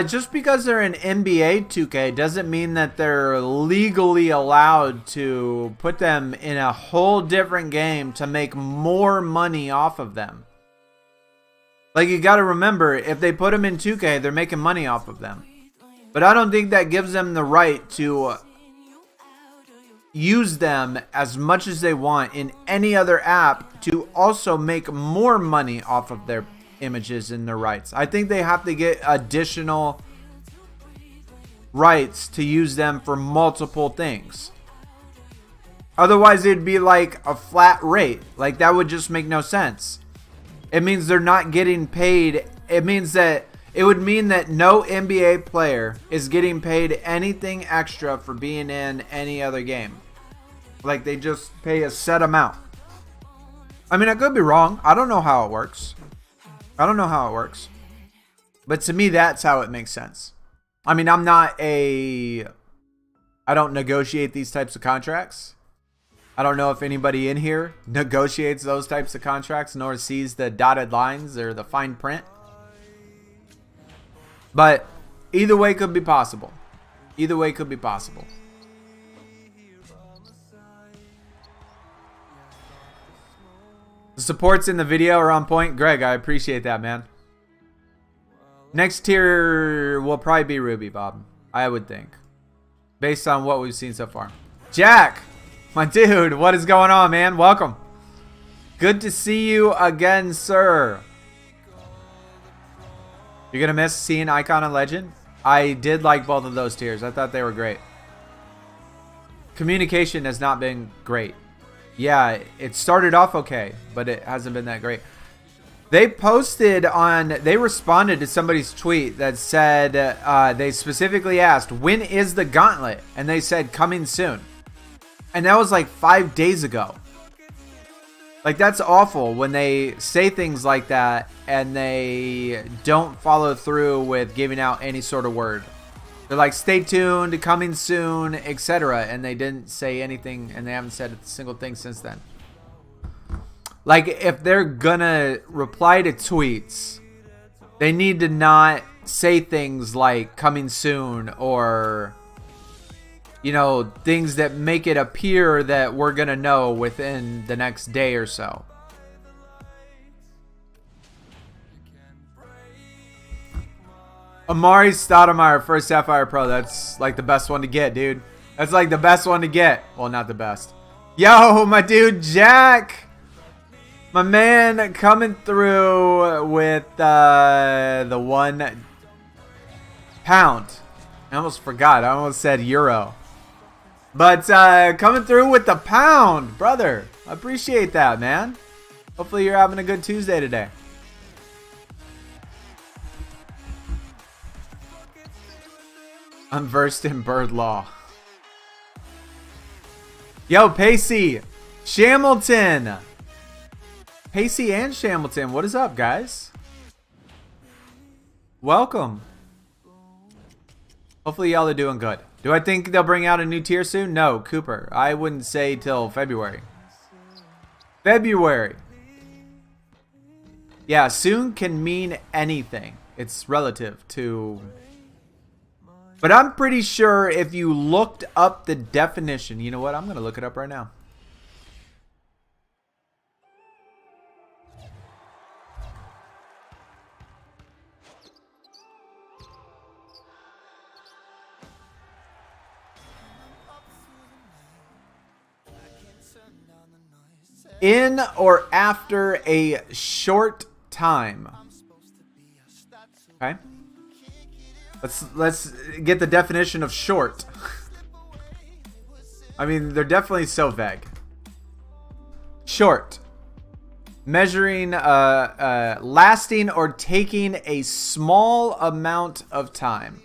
Just because they're in NBA 2K doesn't mean that they're legally allowed to put them in a whole different game to make more money off of them. Like, you got to remember, if they put them in 2K, they're making money off of them. But I don't think that gives them the right to use them as much as they want in any other app to also make more money off of their images and their rights. I think they have to get additional rights to use them for multiple things. Otherwise, it'd be like a flat rate. Like, that would just make no sense. It means they're not getting paid. It means that it would mean that no NBA player is getting paid anything extra for being in any other game. Like, they just pay a set amount. I mean, I could be wrong. I don't know how it works. I don't know how it works. But to me, that's how it makes sense. I mean, I don't negotiate these types of contracts. I don't know if anybody in here negotiates those types of contracts nor sees the dotted lines or the fine print. But either way could be possible. Either way could be possible. The supports in the video are on point. Greg, I appreciate that, man. Next tier will probably be Ruby, Bob. I would think. Based on what we've seen so far. Jack! My dude, what is going on, man? Welcome. Good to see you again, sir. You're going to miss seeing Icon and Legend? I did like both of those tiers. I thought they were great. Communication has not been great. Yeah, it started off okay, but it hasn't been that great. They responded to somebody's tweet that said, they specifically asked, when is the gauntlet? And they said, coming soon. And that was like 5 days ago. Like, that's awful when they say things like that and they don't follow through with giving out any sort of word. They're like, stay tuned, coming soon, etc. And they didn't say anything, and they haven't said a single thing since then. Like, if they're gonna reply to tweets, they need to not say things like coming soon or, you know, things that make it appear that we're gonna know within the next day or so. Amari Stoudemire, first Sapphire Pro. That's like the best one to get, dude. That's like the best one to get. Well, not the best. Yo, my dude, Jack. My man coming through with the £1. I almost forgot. I almost said euro. But coming through with the £1, brother. I appreciate that, man. Hopefully you're having a good Tuesday today. I'm versed in bird law. Yo, Pacey. Shamilton. Pacey and Shamilton. What is up, guys? Welcome. Hopefully y'all are doing good. Do I think they'll bring out a new tier soon? No, Cooper. I wouldn't say till February. February. Yeah, soon can mean anything. It's relative to... But I'm pretty sure if you looked up the definition... You know what? I'm going to look it up right now. In or after a short time. Okay. Let's get the definition of short. I mean, they're definitely so vague. Short. Measuring, lasting or taking a small amount of time.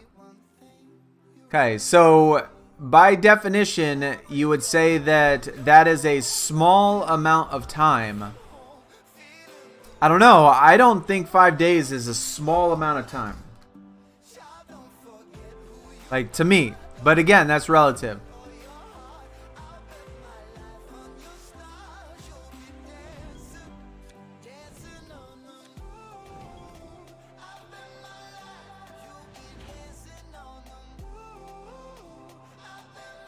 Okay, so by definition, you would say that that is a small amount of time. I don't know. I don't think 5 days is a small amount of time. Like, to me. But again, that's relative.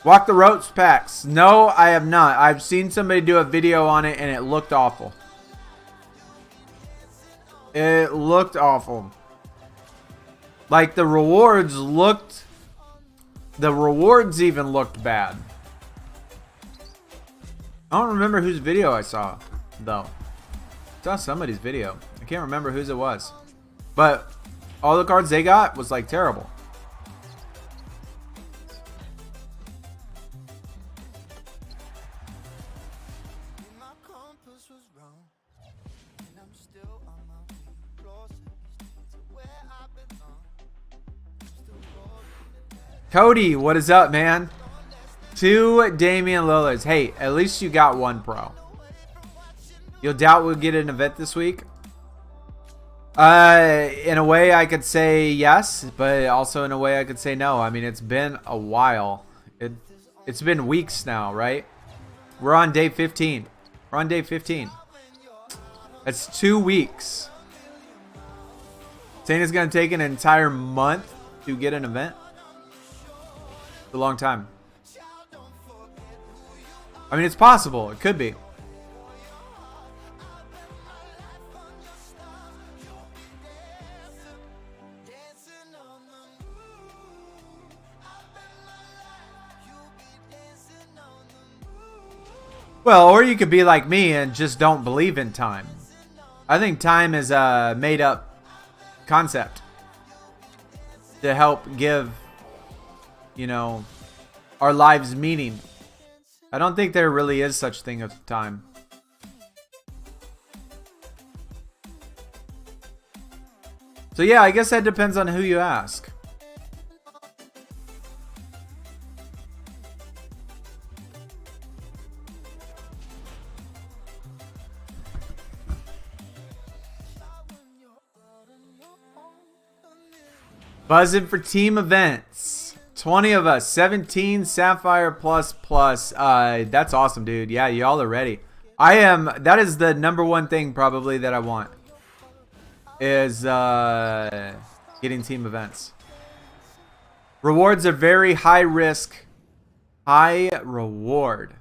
Walk the ropes packs. No, I have not. I've seen somebody do a video on it and it looked awful. It looked awful. Like the rewards looked... The rewards even looked bad. I don't remember whose video I saw, though. I saw somebody's video. I can't remember whose it was. But all the cards they got was like terrible. Cody, what is up, man? 2 Damian Lillards. Hey, at least you got 1 pro. You'll doubt we'll get an event this week? In a way I could say yes, but also in a way I could say no. I mean, it's been a while. It's been weeks now, right? We're on day 15. We're on day 15. That's 2 weeks. Saying it's going to take an entire month to get an event? A long time. I mean, it's possible. It could be. Well, or you could be like me and just don't believe in time. I think time is a made-up concept to help give, you know, our lives meaning. I don't think there really is such thing as time. So yeah, I guess that depends on who you ask. Buzzing for team events. 20 of us. 17 Sapphire plus. That's awesome, dude. Yeah, y'all are ready. I am. That is the #1 thing probably that I want. Is getting team events. Rewards are very high risk, high reward.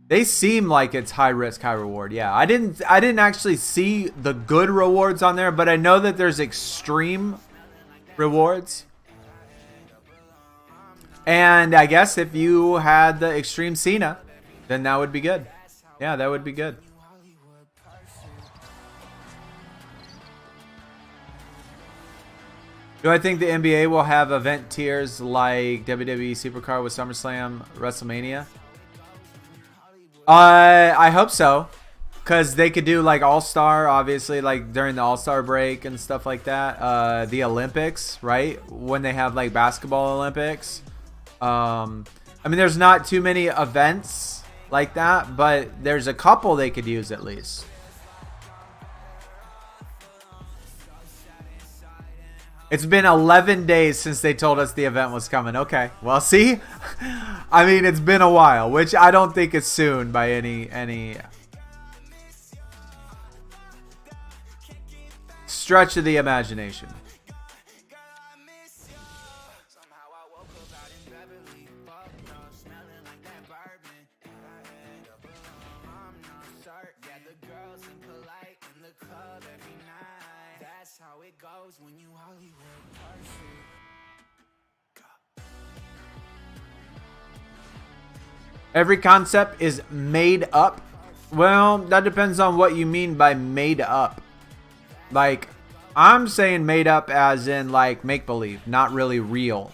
They seem like it's high risk, high reward. Yeah, I didn't actually see the good rewards on there, but I know that there's extreme rewards. And I guess if you had the extreme Cena, then that would be good. Yeah, that would be good. Do I think the NBA will have event tiers like WWE SuperCard with SummerSlam, WrestleMania? I hope so. Because they could do like All-Star, obviously, like during the All-Star break and stuff like that. The Olympics, right? When they have like basketball Olympics. I mean, there's not too many events like that, but there's a couple they could use at least. It's been 11 days since they told us the event was coming. Okay, well, see? I mean, it's been a while, which I don't think is soon by any stretch of the imagination. Every concept is made up. Well, that depends on what you mean by made up. Like, I'm saying made up as in like make-believe, not really real.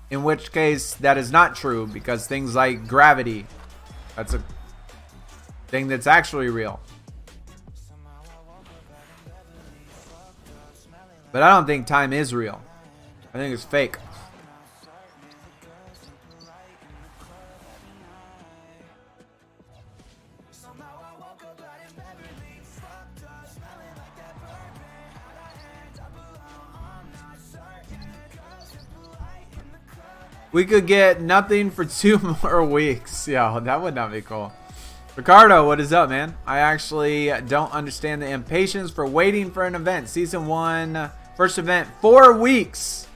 In which case, that is not true because things like gravity, that's a thing that's actually real. But I don't think time is real. I think it's fake. We could get nothing for 2 more weeks. Yeah, that would not be cool. Ricardo, what is up, man? I actually don't understand the impatience for waiting for an event. Season 1, first event, 4 weeks.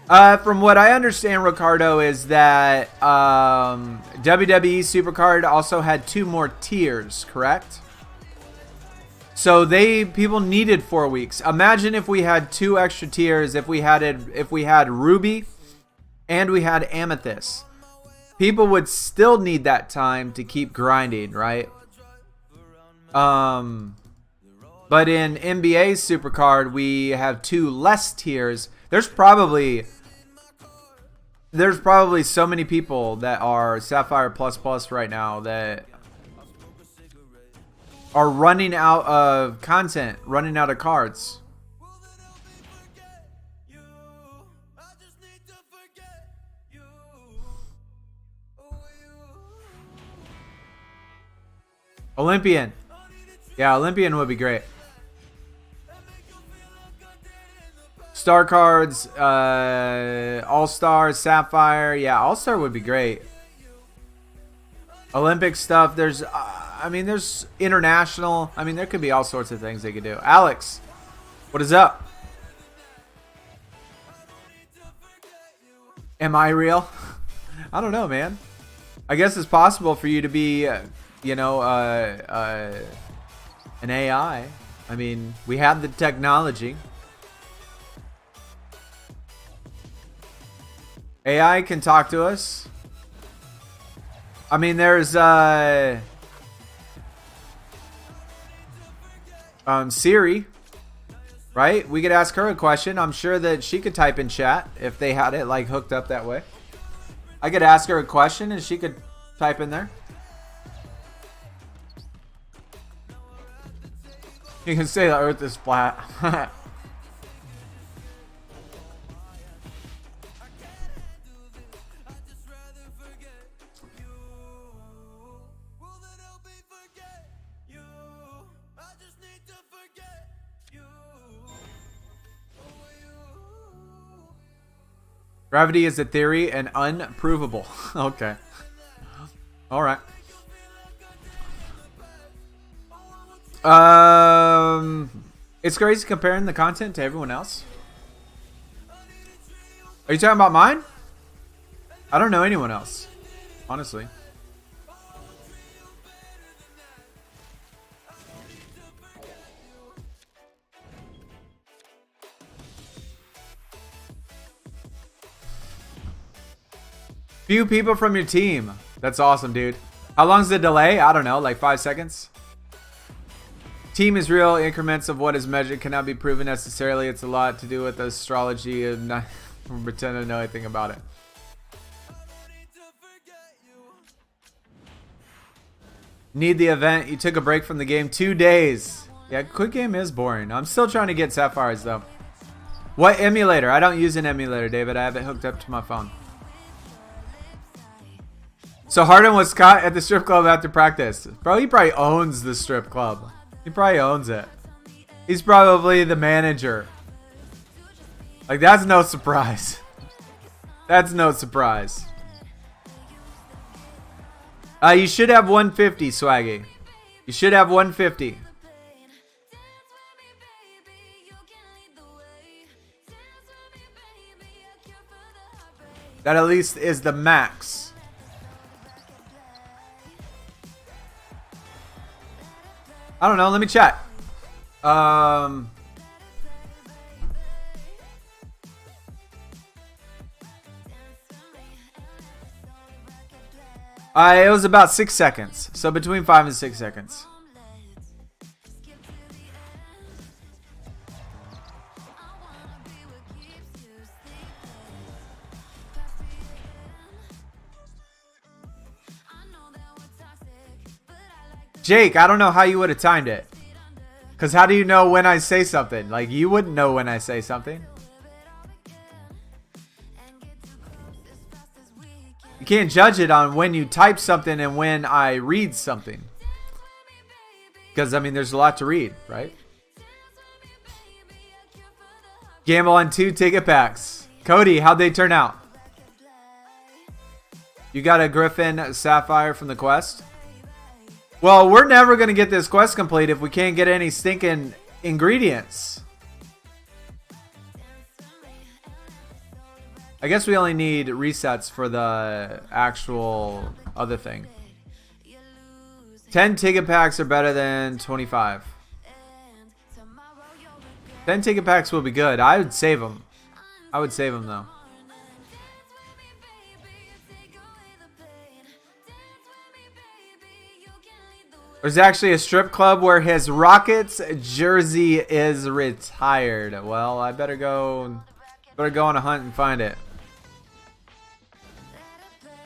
From what I understand, Ricardo, is that WWE SuperCard also had 2 more tiers, correct? So people needed 4 weeks. Imagine if we had 2 extra tiers. If we had Ruby and we had Amethyst, people would still need that time to keep grinding, right? But in NBA SuperCard, we have 2 less tiers. There's probably so many people that are Sapphire plus right now that are running out of content, running out of cards. Olympian. Yeah, Olympian would be great. Star cards, All-Star, Sapphire. Yeah, All-Star would be great. Olympic stuff. There's international. I mean, there could be all sorts of things they could do. Alex, what is up? Am I real? I don't know, man. I guess it's possible for you to be, an AI. I mean, we have the technology. AI can talk to us. I mean, there's Siri, right? We could ask her a question. I'm sure that she could type in chat if they had it like hooked up that way. I could ask her a question and she could type in there. You can say the earth is flat. Gravity is a theory and unprovable. Okay. All right. It's crazy comparing the content to everyone else. Are you talking about mine? I don't know anyone else, honestly. Few people from your team. That's awesome, dude. How long's the delay? I don't know, like 5 seconds. Team is real. Increments of what is measured cannot be proven necessarily. It's a lot to do with astrology and not pretend to know anything about it. Need the event. You took a break from the game 2 days. Yeah, quick game is boring. I'm still trying to get Sapphires though. What emulator? I don't use an emulator, David. I have it hooked up to my phone. So Harden was caught at the strip club after practice. Bro, he probably owns the strip club. He probably owns it. He's probably the manager. Like, that's no surprise. That's no surprise. You should have 150, Swaggy. You should have 150. That at least is the max. I don't know. Let me check. It was about 6 seconds. So between 5 and 6 seconds. Jake, I don't know how you would have timed it. Because how do you know when I say something? Like, you wouldn't know when I say something. You can't judge it on when you type something and when I read something. Because, I mean, there's a lot to read, right? Gamble on 2 ticket packs. Cody, how'd they turn out? You got a Griffin Sapphire from the quest? Well, we're never going to get this quest complete if we can't get any stinking ingredients. I guess we only need resets for the actual other thing. 10 ticket packs are better than 25. 10 ticket packs will be good. I would save them. I would save them though. There's actually a strip club where his Rockets jersey is retired. Well, I better go on a hunt and find it.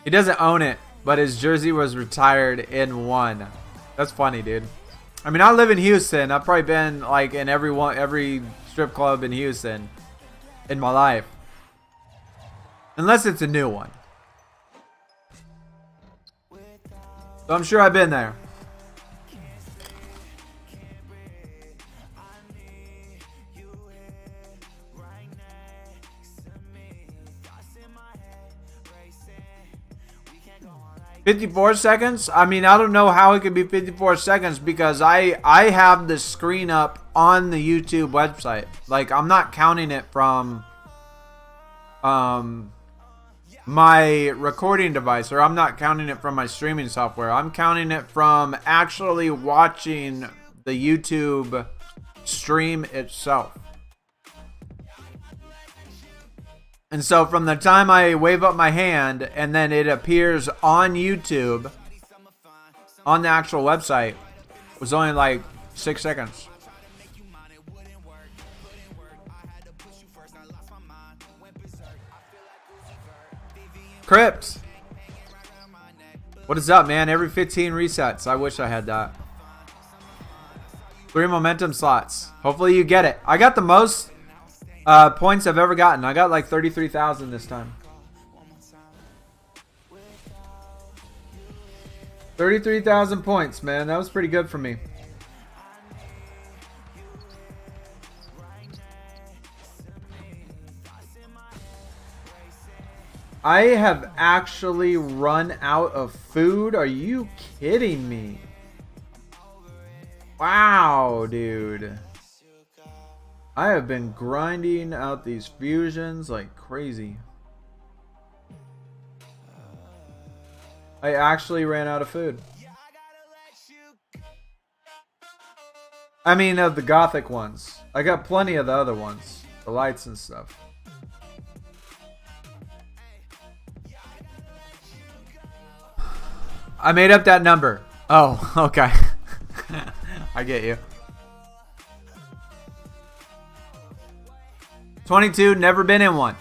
He doesn't own it, but his jersey was retired in one. That's funny, dude. I mean, I live in Houston. I've probably been like in every strip club in Houston in my life. Unless it's a new one. So I'm sure I've been there. $54 seconds? I mean, I don't know how it could be 54 seconds because I have the screen up on the YouTube website. Like, I'm not counting it from my recording device, or I'm not counting it from my streaming software. I'm counting it from actually watching the YouTube stream itself. And so from the time I wave up my hand and then it appears on YouTube, on the actual website, it was only like 6 seconds. Crypt. What is up, man? Every 15 resets. I wish I had that. 3 momentum slots. Hopefully you get it. I got the most points I've ever gotten. I got like 33,000 this time. 33,000 points, man. That was pretty good for me. I have actually run out of food. Are you kidding me? Wow, dude. I have been grinding out these fusions like crazy. I actually ran out of food. I mean, of the gothic ones. I got plenty of the other ones. The lights and stuff. I made up that number. Oh, okay. I get you. 22, never been in one.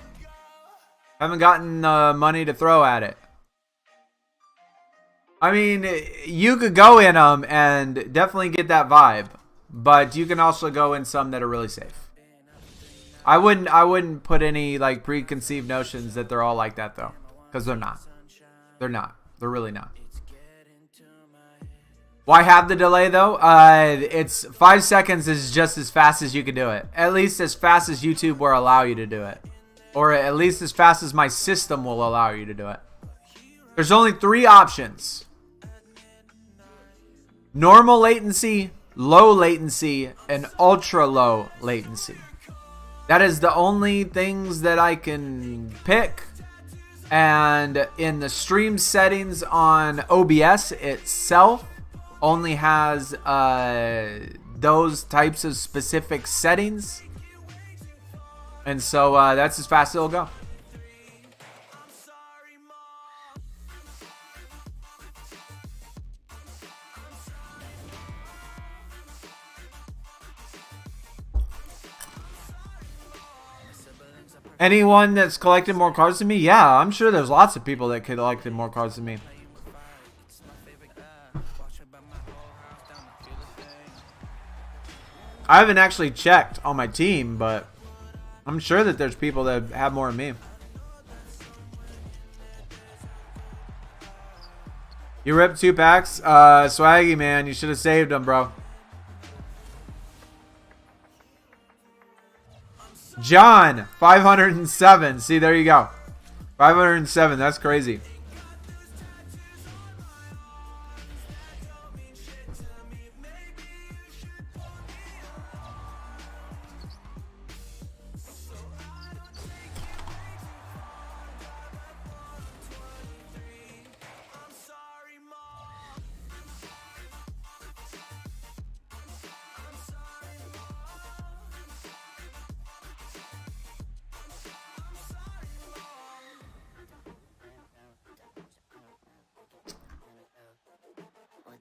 Haven't gotten money to throw at it. I mean, you could go in them and definitely get that vibe, but you can also go in some that are really safe. I wouldn't put any like preconceived notions that they're all like that though, because they're not. They're not. They're really not. Why have the delay though? It's 5 seconds is just as fast as you can do it. At least as fast as YouTube will allow you to do it, or at least as fast as my system will allow you to do it. There's only 3 options. Normal latency, low latency, and ultra low latency. That is the only things that I can pick. And in the stream settings on OBS itself, only has those types of specific settings. And so that's as fast as it'll go. Anyone that's collected more cards than me? Yeah, I'm sure there's lots of people that collected more cards than me. I haven't actually checked on my team, but I'm sure that there's people that have more than me. You ripped 2 packs? Swaggy, man, you should have saved them, bro. John, 507. See, there you go. 507. That's crazy.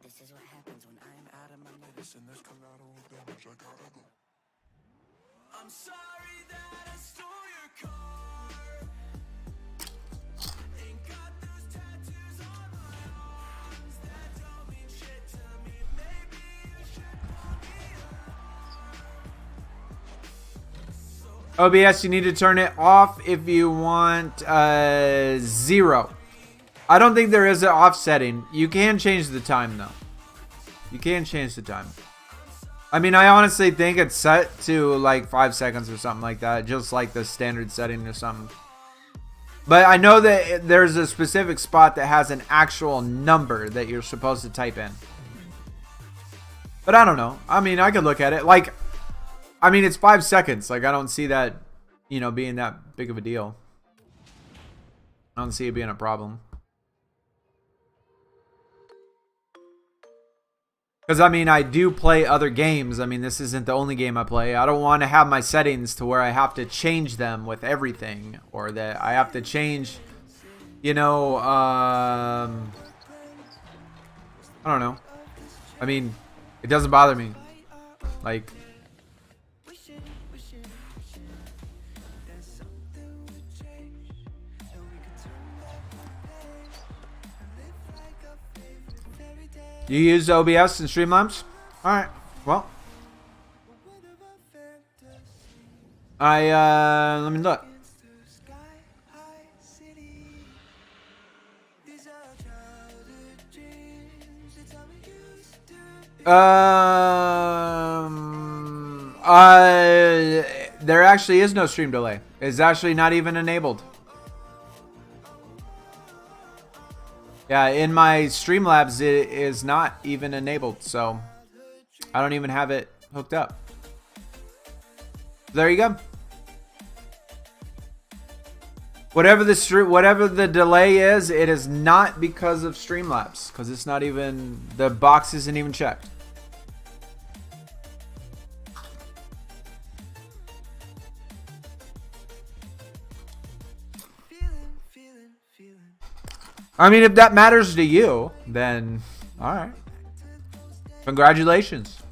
This is what happens when I'm out of my medicine. There's collateral damage. I gotta go. I'm sorry that I stole your car. Ain't got those tattoos on my arms that don't mean shit to me. Maybe you should call me up. OBS, you need to turn it off if you want 0. I don't think there is an off setting. You can change the time though. You can change the time. I mean, I honestly think it's set to like 5 seconds or something like that, just like the standard setting or something. But I know that there's a specific spot that has an actual number that you're supposed to type in. But I don't know. I mean, I could look at it. Like, I mean, it's 5 seconds. Like, I don't see that, you know, being that big of a deal. I don't see it being a problem. Because, I mean, I do play other games. I mean, this isn't the only game I play. I don't want to have my settings to where I have to change them with everything. Or that I have to change, you know, I don't know. I mean, it doesn't bother me. Like, you use OBS and Streamlabs? Alright, well. Let me look. There actually is no stream delay. It's actually not even enabled. Yeah, in my Streamlabs, it is not even enabled, so I don't even have it hooked up. There you go. Whatever the delay is, it is not because of Streamlabs, because it's not even, the box isn't even checked. I mean, if that matters to you, then all right. Congratulations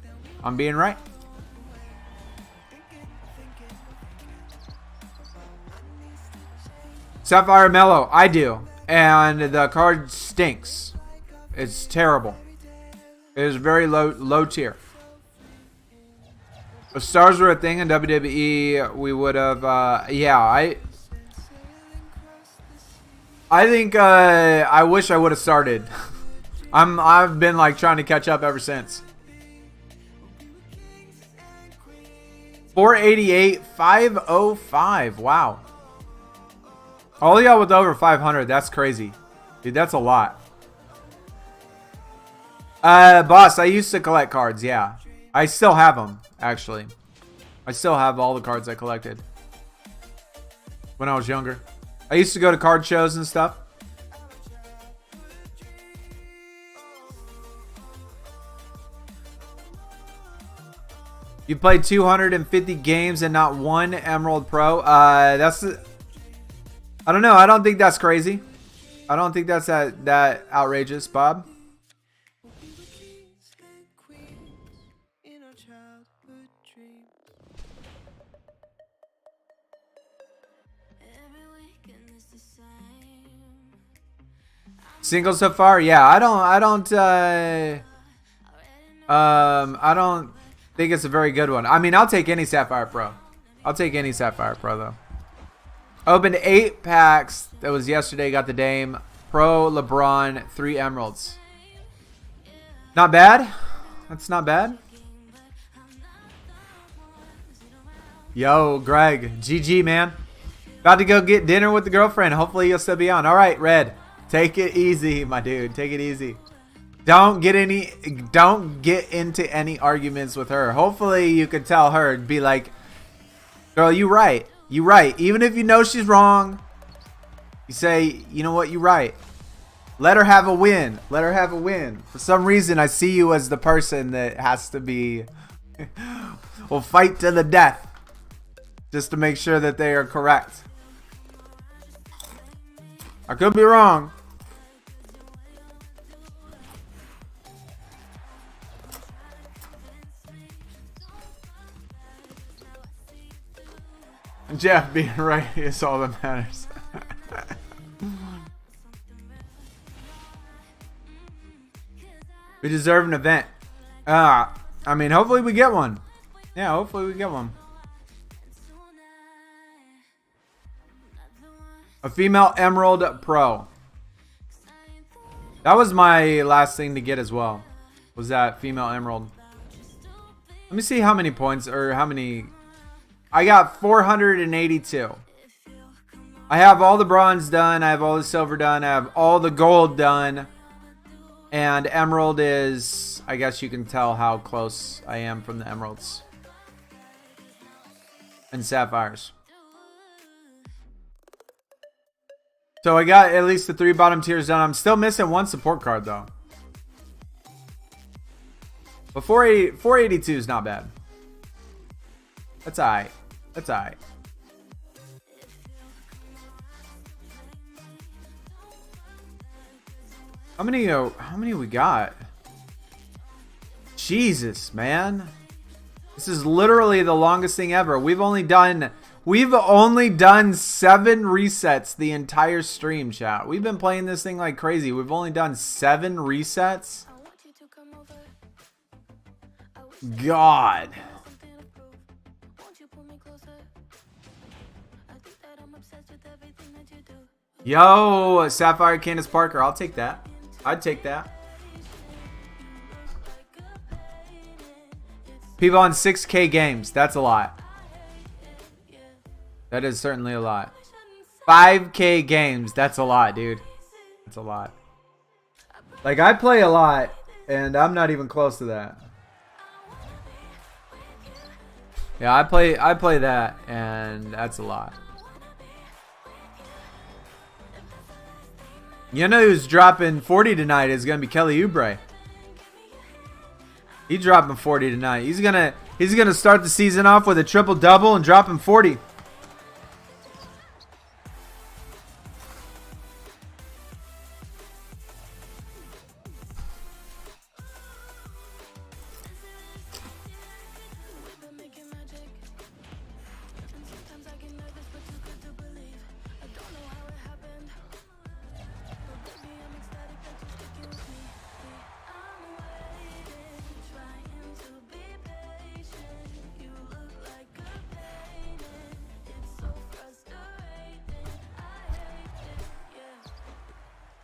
on being right. Sapphire Mellow, I do. And the card stinks. It's terrible. It is very low tier. If stars were a thing in WWE, we would have, yeah, I think, I wish I would have started. I've been like trying to catch up ever since. 488, 505. Wow. All y'all with over 500. That's crazy. Dude, that's a lot. Boss, I used to collect cards. Yeah. I still have them, actually. I still have all the cards I collected when I was younger. I used to go to card shows and stuff. You played 250 games and not one Emerald Pro. I don't know. I don't think that's crazy. I don't think that's that outrageous, Bob. Single so far? Yeah, I don't think it's a very good one. I mean, I'll take any Sapphire Pro. I'll take any Sapphire Pro though. Opened 8 packs. That was yesterday. Got the Dame, Pro, LeBron, 3 Emeralds. Not bad. That's not bad. Yo, Greg, GG man. About to go get dinner with the girlfriend. Hopefully you'll still be on. All right, Red. Take it easy, my dude. Take it easy. Don't get into any arguments with her. Hopefully you could tell her, be like, girl, you right. You right. Even if you know she's wrong, you say, you know what, you right. Let her have a win. Let her have a win. For some reason, I see you as the person that has to be, will fight to the death just to make sure that they are correct. I could be wrong. Jeff being right is all that matters. We deserve an event. I mean, hopefully we get one. Yeah, hopefully we get one. A female Emerald Pro. That was my last thing to get as well. Was that female Emerald. Let me see how many points or how many. I got 482. I have all the bronze done. I have all the silver done. I have all the gold done. And Emerald is, I guess you can tell how close I am from the Emeralds. And Sapphires. So I got at least the 3 bottom tiers done. I'm still missing 1 support card though. But 482 is not bad. That's alright. That's alright. How many we got? Jesus, man. This is literally the longest thing ever. We've only done 7 resets the entire stream, chat. We've been playing this thing like crazy. We've only done 7 resets. God. Yo, Sapphire Candace Parker. I'll take that. I'd take that. People on 6K games. That's a lot. That is certainly a lot. 5K games. That's a lot, dude. That's a lot. Like, I play a lot, and I'm not even close to that. Yeah, I play that, and that's a lot. You know who's dropping 40 tonight is gonna be Kelly Oubre. He's dropping 40 tonight. He's gonna start the season off with a triple double and dropping 40.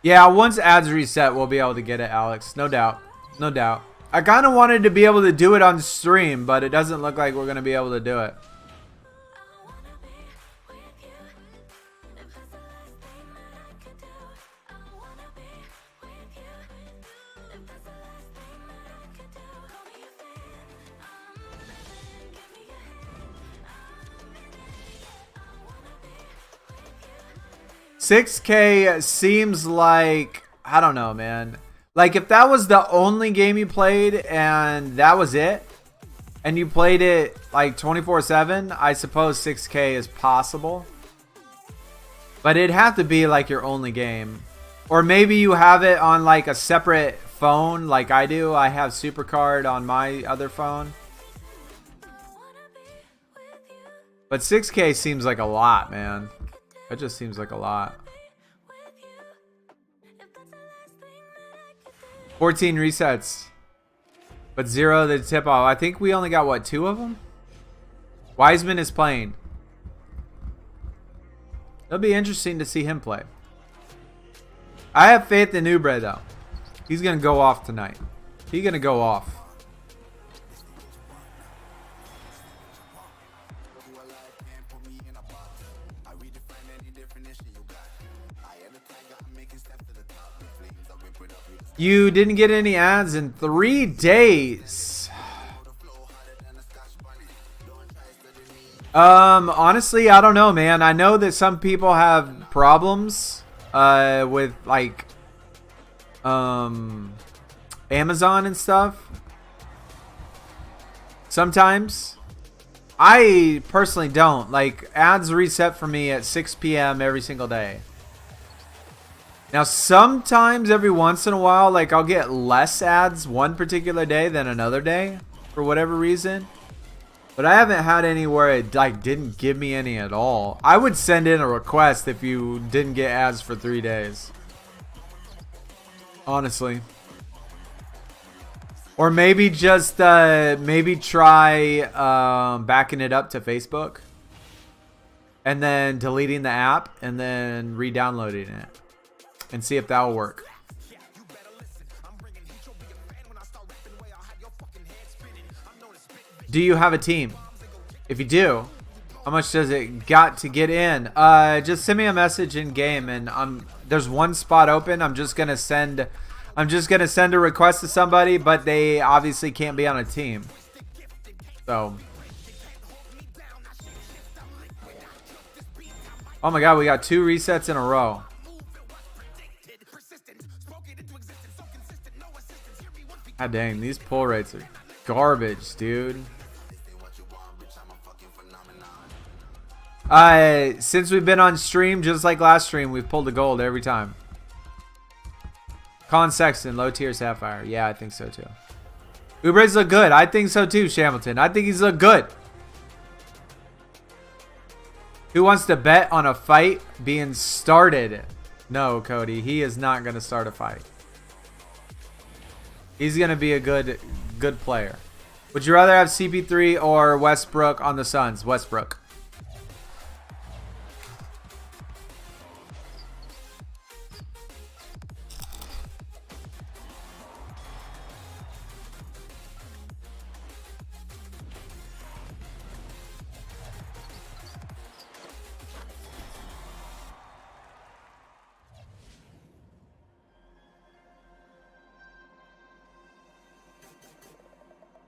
Yeah, once ads reset, we'll be able to get it, Alex. No doubt. No doubt. I kind of wanted to be able to do it on stream, but it doesn't look like we're going to be able to do it. $6K seems like, I don't know, man. Like, if that was the only game you played and that was it, and you played it like 24/7, I suppose $6K is possible. But it'd have to be like your only game. Or maybe you have it on like a separate phone like I do. I have SuperCard on my other phone. But 6K seems like a lot, man. It just seems like a lot. 14 resets. But 0 the tip off. I think we only got, what, 2 of them? Wiseman is playing. It'll be interesting to see him play. I have faith in Ubre, though. He's going to go off tonight. He's going to go off. You didn't get any ads in 3 days. Honestly, I don't know, man. I know that some people have problems with like Amazon and stuff. Sometimes. I personally don't. Like, ads reset for me at 6 p.m. every single day. Now, sometimes every once in a while, like, I'll get less ads one particular day than another day for whatever reason. But I haven't had any where it, like, didn't give me any at all. I would send in a request if you didn't get ads for 3 days. Honestly. Or maybe just, maybe try backing it up to Facebook. And then deleting the app and then re-downloading it. And see if that will work. Do you have a team? If you do, how much does it got to get in? Just send me a message in game, and there's one spot open. I'm just gonna send a request to somebody, but they obviously can't be on a team. So, oh my God, we got 2 resets in a row. God dang, these pull rates are garbage, dude. Since we've been on stream, just like last stream, we've pulled the gold every time. Con Sexton, low tier Sapphire. Yeah, I think so too. Ubre's look good. I think so too, Shamilton. I think he's look good. Who wants to bet on a fight being started? No, Cody. He is not going to start a fight. He's going to be a good player. Would you rather have CP3 or Westbrook on the Suns? Westbrook.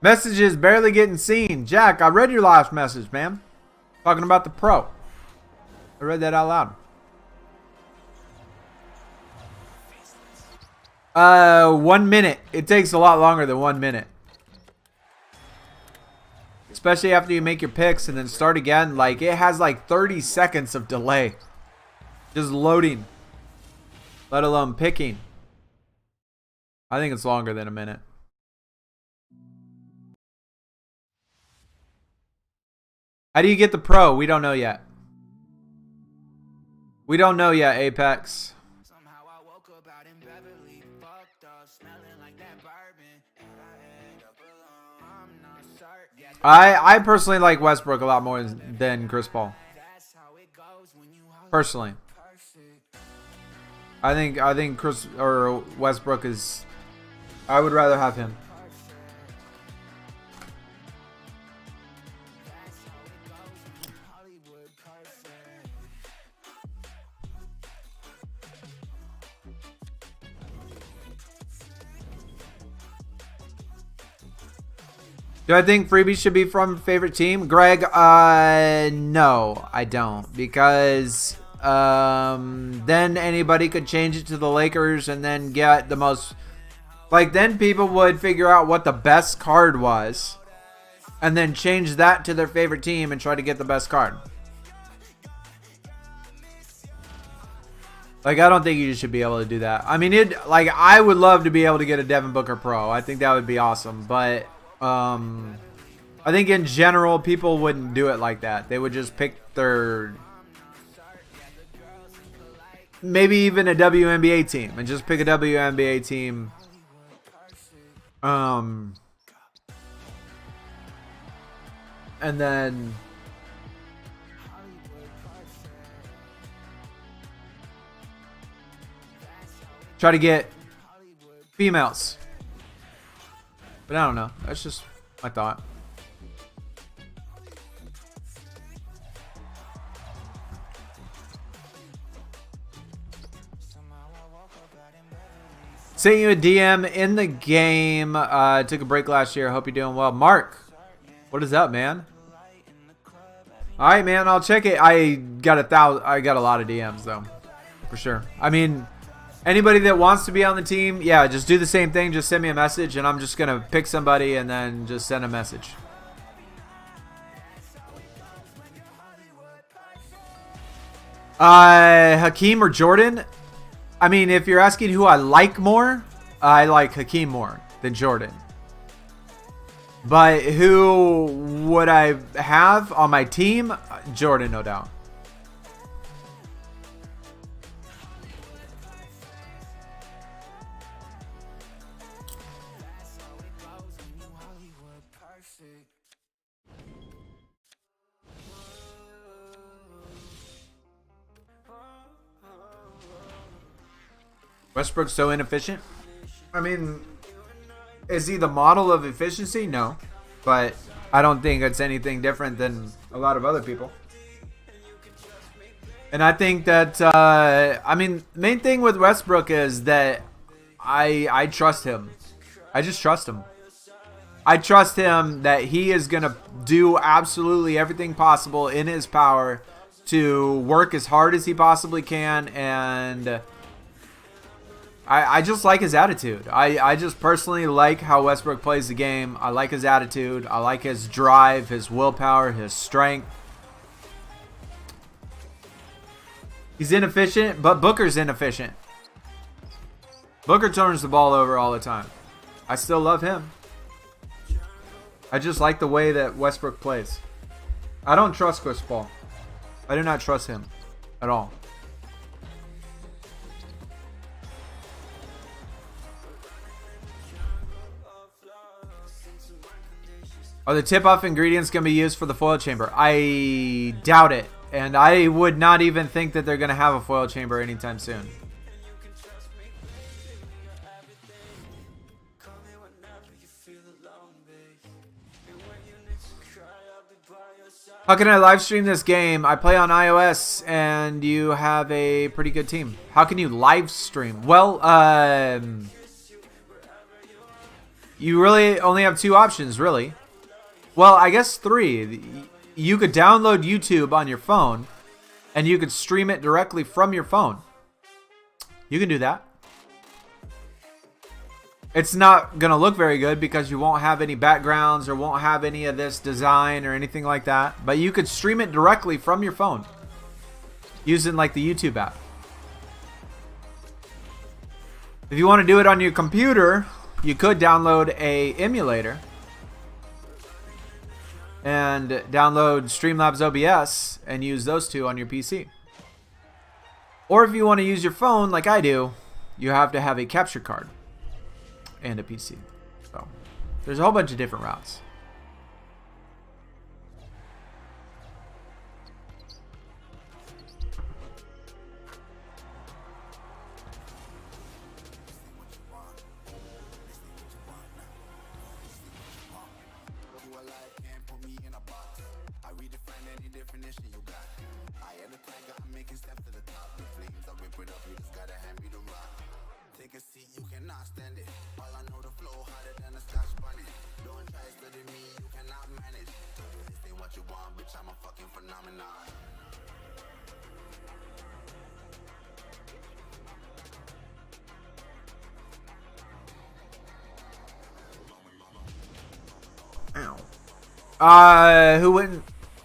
Messages barely getting seen. Jack, I read your last message, man. Talking about the pro. I read that out loud. 1 minute. It takes a lot longer than 1 minute. Especially after you make your picks and then start again. Like, it has like 30 seconds of delay. Just loading. Let alone picking. I think it's longer than a minute. How do you get the pro? We don't know yet. We don't know yet, Apex. I personally like Westbrook a lot more than Chris Paul. Personally. I think Chris or Westbrook is. I would rather have him. Do I think Freebie should be from favorite team? Greg, no, I don't. Because then anybody could change it to the Lakers and then get the most... Like, then people would figure out what the best card was and then change that to their favorite team and try to get the best card. Like, I don't think you should be able to do that. I mean, I would love to be able to get a Devin Booker Pro. I think that would be awesome. But... I think in general people wouldn't do it like that. They would just pick their maybe even a WNBA team and just pick a WNBA team. And then try to get females. But I don't know. That's just my thought. Sent you a DM in the game. Took a break last year. Hope you're doing well. Mark, what is up, man? All right, man. I'll check it. I got a lot of DMs though, for sure. I mean, anybody that wants to be on the team, yeah, just do the same thing. Just send me a message, and I'm just going to pick somebody and then just send a message. Hakeem or Jordan? I mean, if you're asking who I like more, I like Hakeem more than Jordan. But who would I have on my team? Jordan, no doubt. Westbrook's so inefficient. I mean, is he the model of efficiency? No. But I don't think it's anything different than a lot of other people. And I think that, I mean, the main thing with Westbrook is that I trust him. I just trust him. I trust him that he is going to do absolutely everything possible in his power to work as hard as he possibly can, and I just like his attitude. I just personally like how Westbrook plays the game. I like his attitude. I like his drive, his willpower, his strength. He's inefficient, but Booker's inefficient. Booker turns the ball over all the time. I still love him. I just like the way that Westbrook plays. I don't trust Chris Paul. I do not trust him at all. Are the tip-off ingredients going to be used for the foil chamber? I doubt it. And I would not even think that they're going to have a foil chamber anytime soon. How can I live stream this game? I play on iOS and you have a pretty good team. How can you live stream? Well, you really only have two options, really. Well, I guess three. You could download YouTube on your phone, and you could stream it directly from your phone. You can do that. It's not going to look very good because you won't have any backgrounds or won't have any of this design or anything like that. But you could stream it directly from your phone using like the YouTube app. If you want to do it on your computer, you could download a emulator and download Streamlabs OBS and use those two on your PC. Or if you want to use your phone like I do, you have to have a capture card and a PC. So there's a whole bunch of different routes.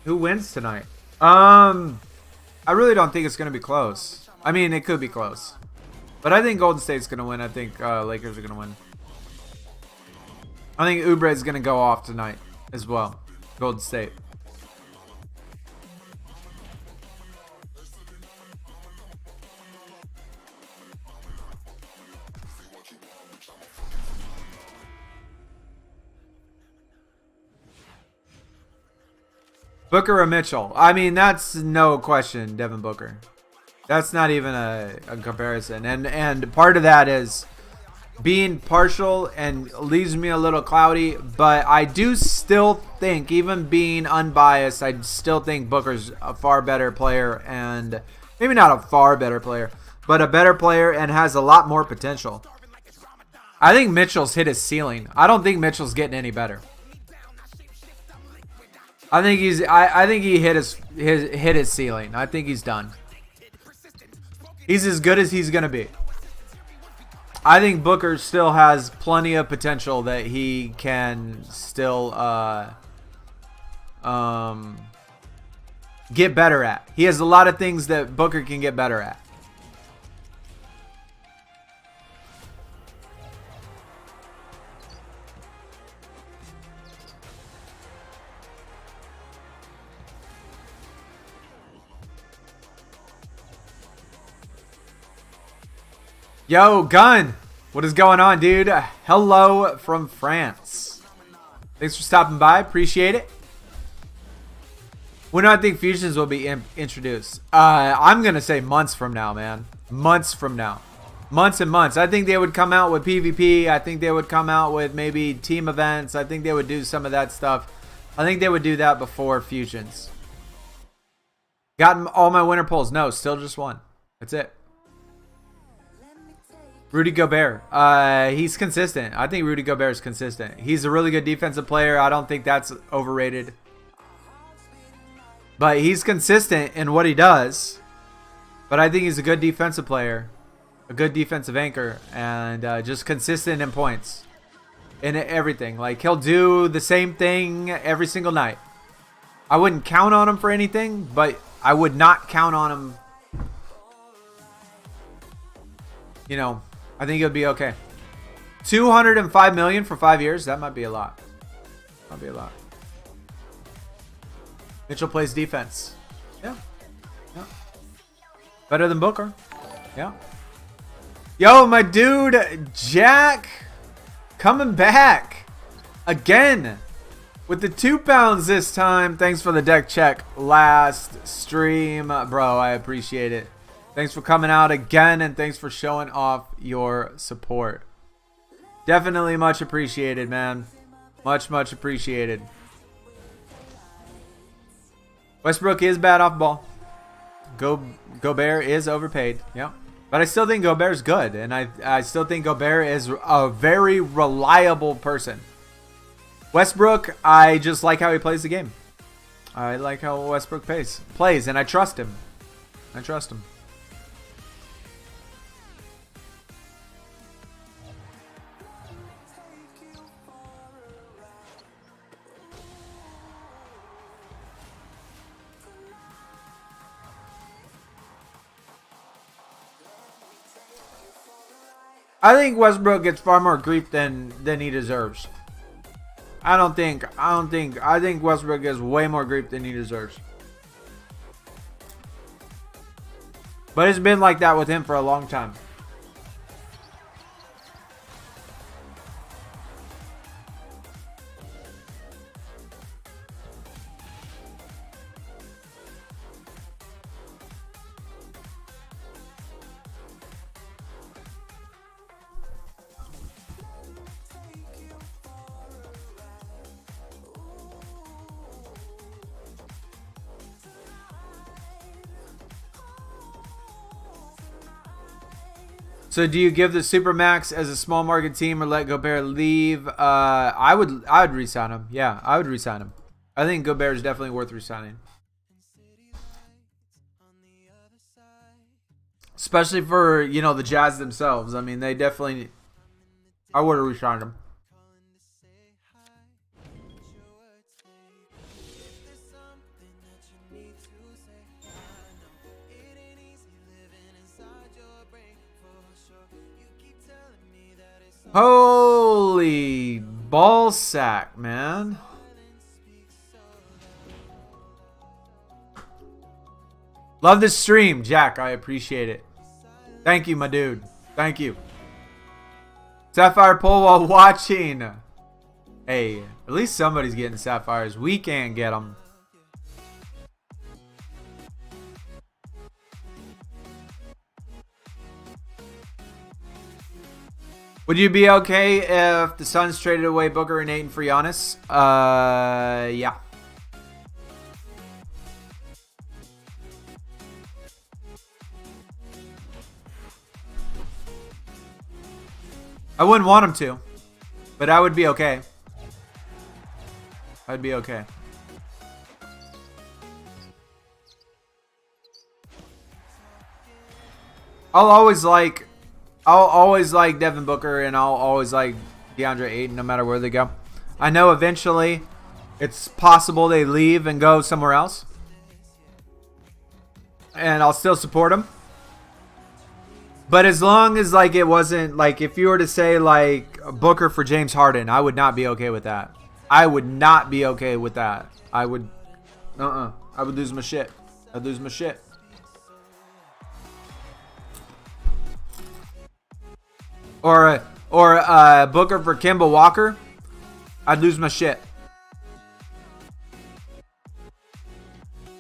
Who wins tonight? I really don't think it's gonna be close. I mean, it could be close, but I think Golden State's gonna win. I think Lakers are gonna win. I think Oubre is gonna go off tonight as well. Golden State. Booker or Mitchell? I mean, that's no question, Devin Booker. That's not even a comparison. And part of that is being partial and leaves me a little cloudy. But I do still think, even being unbiased, I still think Booker's a far better player. And maybe not a far better player, but a better player and has a lot more potential. I think Mitchell's hit his ceiling. I don't think Mitchell's getting any better. I think he hit his ceiling. I think he's done. He's as good as he's gonna be. I think Booker still has plenty of potential that he can still get better at. He has a lot of things that Booker can get better at. Yo, Gun! What is going on, dude? Hello from France. Thanks for stopping by. Appreciate it. When do I think fusions will be introduced? I'm going to say months from now, man. Months from now. Months and months. I think they would come out with PvP. I think they would come out with maybe team events. I think they would do some of that stuff. I think they would do that before fusions. Gotten all my winter polls. No, still just one. That's it. Rudy Gobert. He's consistent. I think Rudy Gobert is consistent. He's a really good defensive player. I don't think that's overrated. But he's consistent in what he does. But I think he's a good defensive player. A good defensive anchor. And just consistent in points. In everything. Like, he'll do the same thing every single night. I wouldn't count on him for anything. But I would not count on him. You know, I think it'll be okay. $205 million for 5 years. That might be a lot. Might be a lot. Mitchell plays defense. Yeah. Yeah. Better than Booker. Yeah. Yo, my dude, Jack, coming back again with the 2 pounds this time. Thanks for the deck check last stream, bro. I appreciate it. Thanks for coming out again, and thanks for showing off your support. Definitely much appreciated, man. Much, much appreciated. Westbrook is bad off ball. Gobert is overpaid. Yeah. But I still think Gobert's good, and I still think Gobert is a very reliable person. Westbrook, I just like how he plays the game. I like how Westbrook plays, and I trust him. I trust him. I think Westbrook gets far more grief than he deserves. I think Westbrook gets way more grief than he deserves. But it's been like that with him for a long time. So do you give the Supermax as a small market team or let Gobert leave? I would re-sign him. Yeah, I would re-sign him. I think Gobert is definitely worth re-signing. Especially for, you know, the Jazz themselves. I mean, they definitely... I would have re-signed him. Holy ball sack, man. Love this stream, Jack. I appreciate it. Thank you, my dude. Thank you. Sapphire pull while watching. Hey, at least somebody's getting Sapphires. We can't get them. Would you be okay if the Suns traded away Booker and Ayton for Giannis? Yeah. I wouldn't want him to, but I would be okay. I'd be okay. I'll always like Devin Booker, and I'll always like DeAndre Ayton no matter where they go. I know eventually it's possible they leave and go somewhere else, and I'll still support them. But as long as like it wasn't like, if you were to say like Booker for James Harden, I would not be okay with that. I would not be okay with that. I would I would lose my shit. I'd lose my shit. Or Booker for Kemba Walker, I'd lose my shit.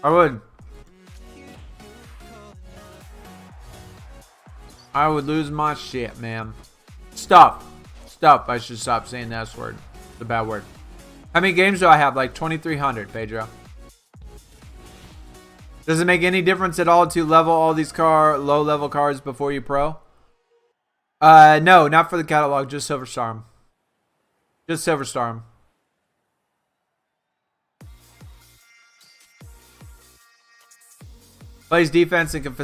I would. I would lose my shit, man. Stuff. I should stop saying that S word. It's a bad word. How many games do I have? Like 2,300, Pedro. Does it make any difference at all to level all these low-level cards before you pro? No, not for the catalog. Just Silver Star 'em. Just Silver Star 'em. Plays defense and can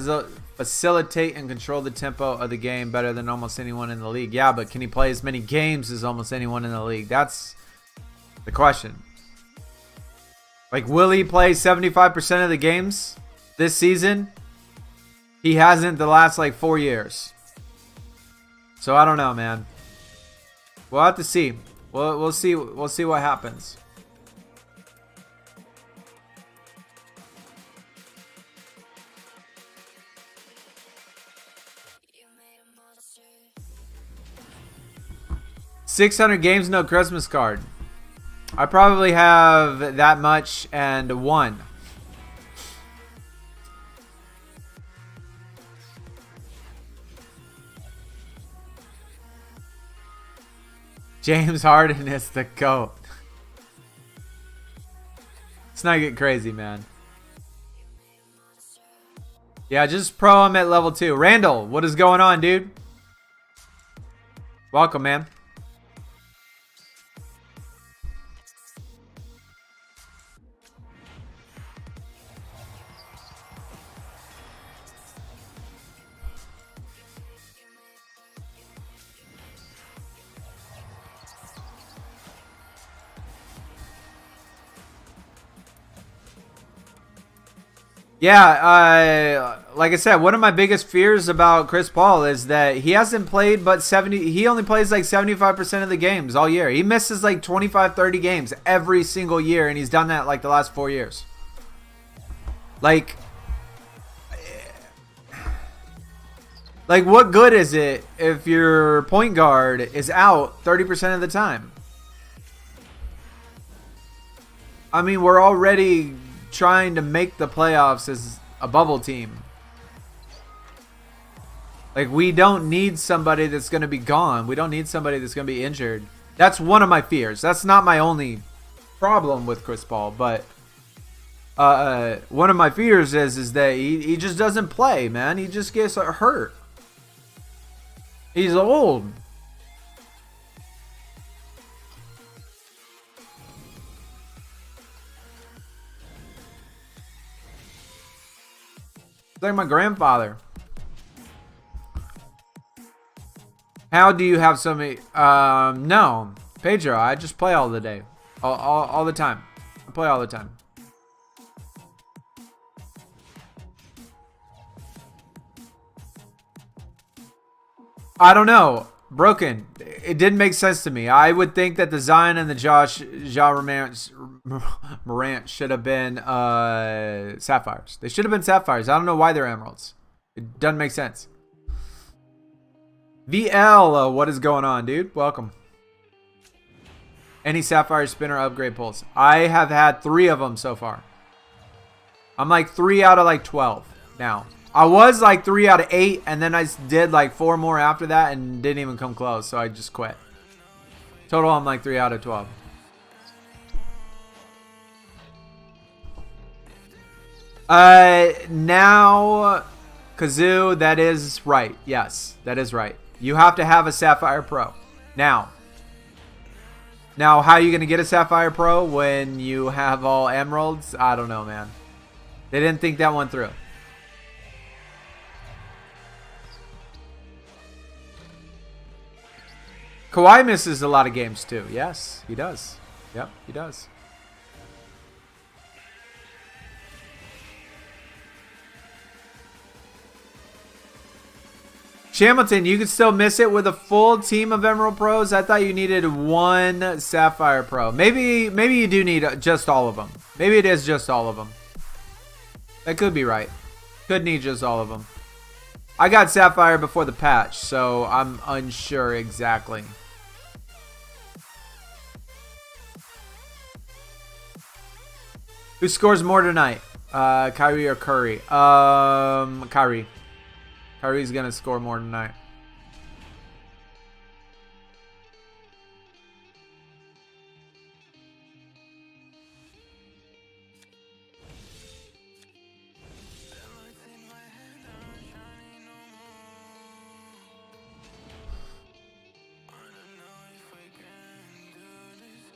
facilitate and control the tempo of the game better than almost anyone in the league. Yeah, but can he play as many games as almost anyone in the league? That's the question. Like, will he play 75% of the games this season? He hasn't the last like 4 years. So I don't know, man. We'll have to see. We'll see. We'll see what happens. $600 games, no Christmas card. I probably have that much and one. James Harden is the GOAT. Let's not get crazy, man. Yeah, just pro him at level 2. Randall, what is going on, dude? Welcome, man. Yeah, like I said, one of my biggest fears about Chris Paul is that he hasn't played but 70. He only plays like 75% of the games all year. He misses like 25, 30 games every single year, and he's done that like the last 4 years. Like what good is it if your point guard is out 30% of the time? I mean, we're already trying to make the playoffs as a bubble team. Like, we don't need somebody that's going to be gone. We don't need somebody that's going to be injured. That's one of my fears. That's not my only problem with Chris Paul, but one of my fears is that he just doesn't play, man. He just gets hurt. He's old. It's like my grandfather. How do you have so many? No, Pedro. I just play all the day, all the time. I play all the time. I don't know. Broken. It didn't make sense to me. I would think that the Zion and the Morant should have been Sapphires. They should have been Sapphires. I don't know why they're Emeralds. It doesn't make sense. VL, what is going on, dude? Welcome. Any Sapphire spinner upgrade pulls? I have had 3 of them so far. I'm like 3 out of like 12 now. I was like 3 out of 8, and then I did like 4 more after that and didn't even come close, so I just quit. Total, I'm like 3 out of 12. Now, Kazoo, that is right. Yes, that is right. You have to have a Sapphire Pro. Now, how are you going to get a Sapphire Pro when you have all Emeralds? I don't know, man. They didn't think that one through. Kawhi misses a lot of games too. Yes, he does. Yep, he does. Hamilton, you can still miss it with a full team of Emerald Pros. I thought you needed 1 Sapphire Pro. Maybe you do need just all of them. Maybe it is just all of them. That could be right. Could need just all of them. I got Sapphire before the patch, so I'm unsure exactly. Who scores more tonight? Kyrie or Curry? Kyrie. Kyrie's gonna score more tonight.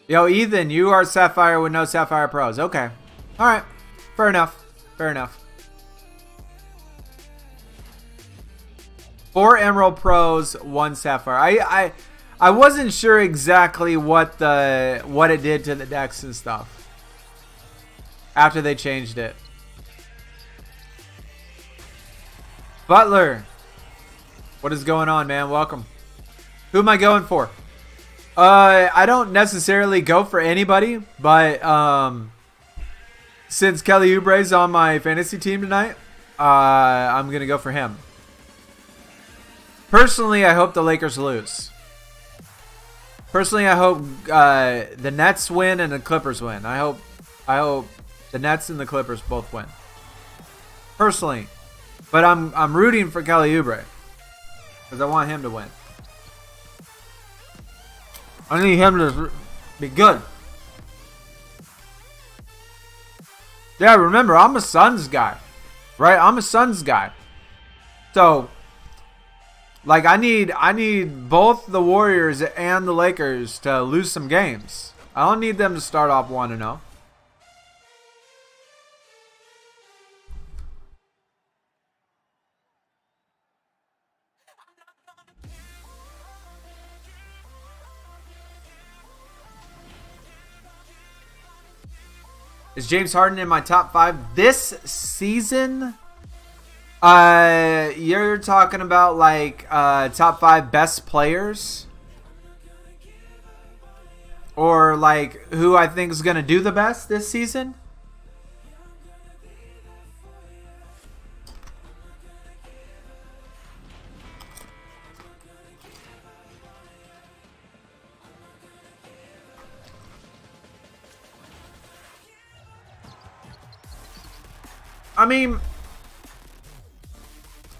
Yo, Ethan, you are Sapphire with no Sapphire Pros. Okay. All right. Fair enough. Fair enough. 4 Emerald Pros, 1 Sapphire. I wasn't sure exactly what it did to the decks and stuff after they changed it. Butler, what is going on, man? Welcome. Who am I going for? I don't necessarily go for anybody, but since Kelly Oubre's on my fantasy team tonight, I'm gonna go for him. Personally, I hope the Lakers lose. Personally, I hope the Nets win and the Clippers win. I hope the Nets and the Clippers both win. Personally, but I'm rooting for Kelly Oubre because I want him to win. I need him to be good. Yeah, remember, I'm a Suns guy, right? I'm a Suns guy. So, like, I need both the Warriors and the Lakers to lose some games. I don't need them to start off 1-0. Is James Harden in my top 5 this season? You're talking about like top 5 best players, or like who I think is gonna do the best this season? I mean,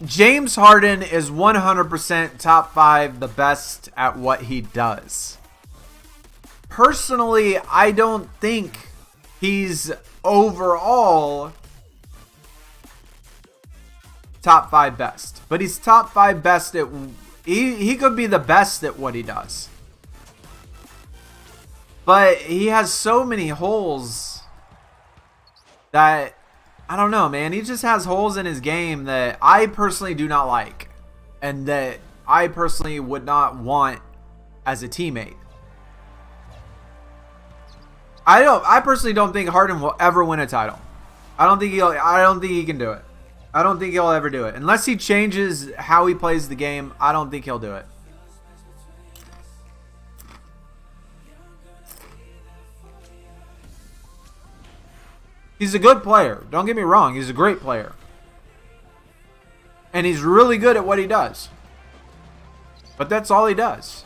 James Harden is 100% top 5 the best at what he does. Personally, I don't think he's overall top 5 best. But he's top 5 best at He could be the best at what he does. But he has so many holes that, I don't know, man. He just has holes in his game that I personally do not like. And that I personally would not want as a teammate. I personally don't think Harden will ever win a title. I don't think he can do it. I don't think he'll ever do it. Unless he changes how he plays the game, I don't think he'll do it. He's a good player. Don't get me wrong. He's a great player. And he's really good at what he does. But that's all he does.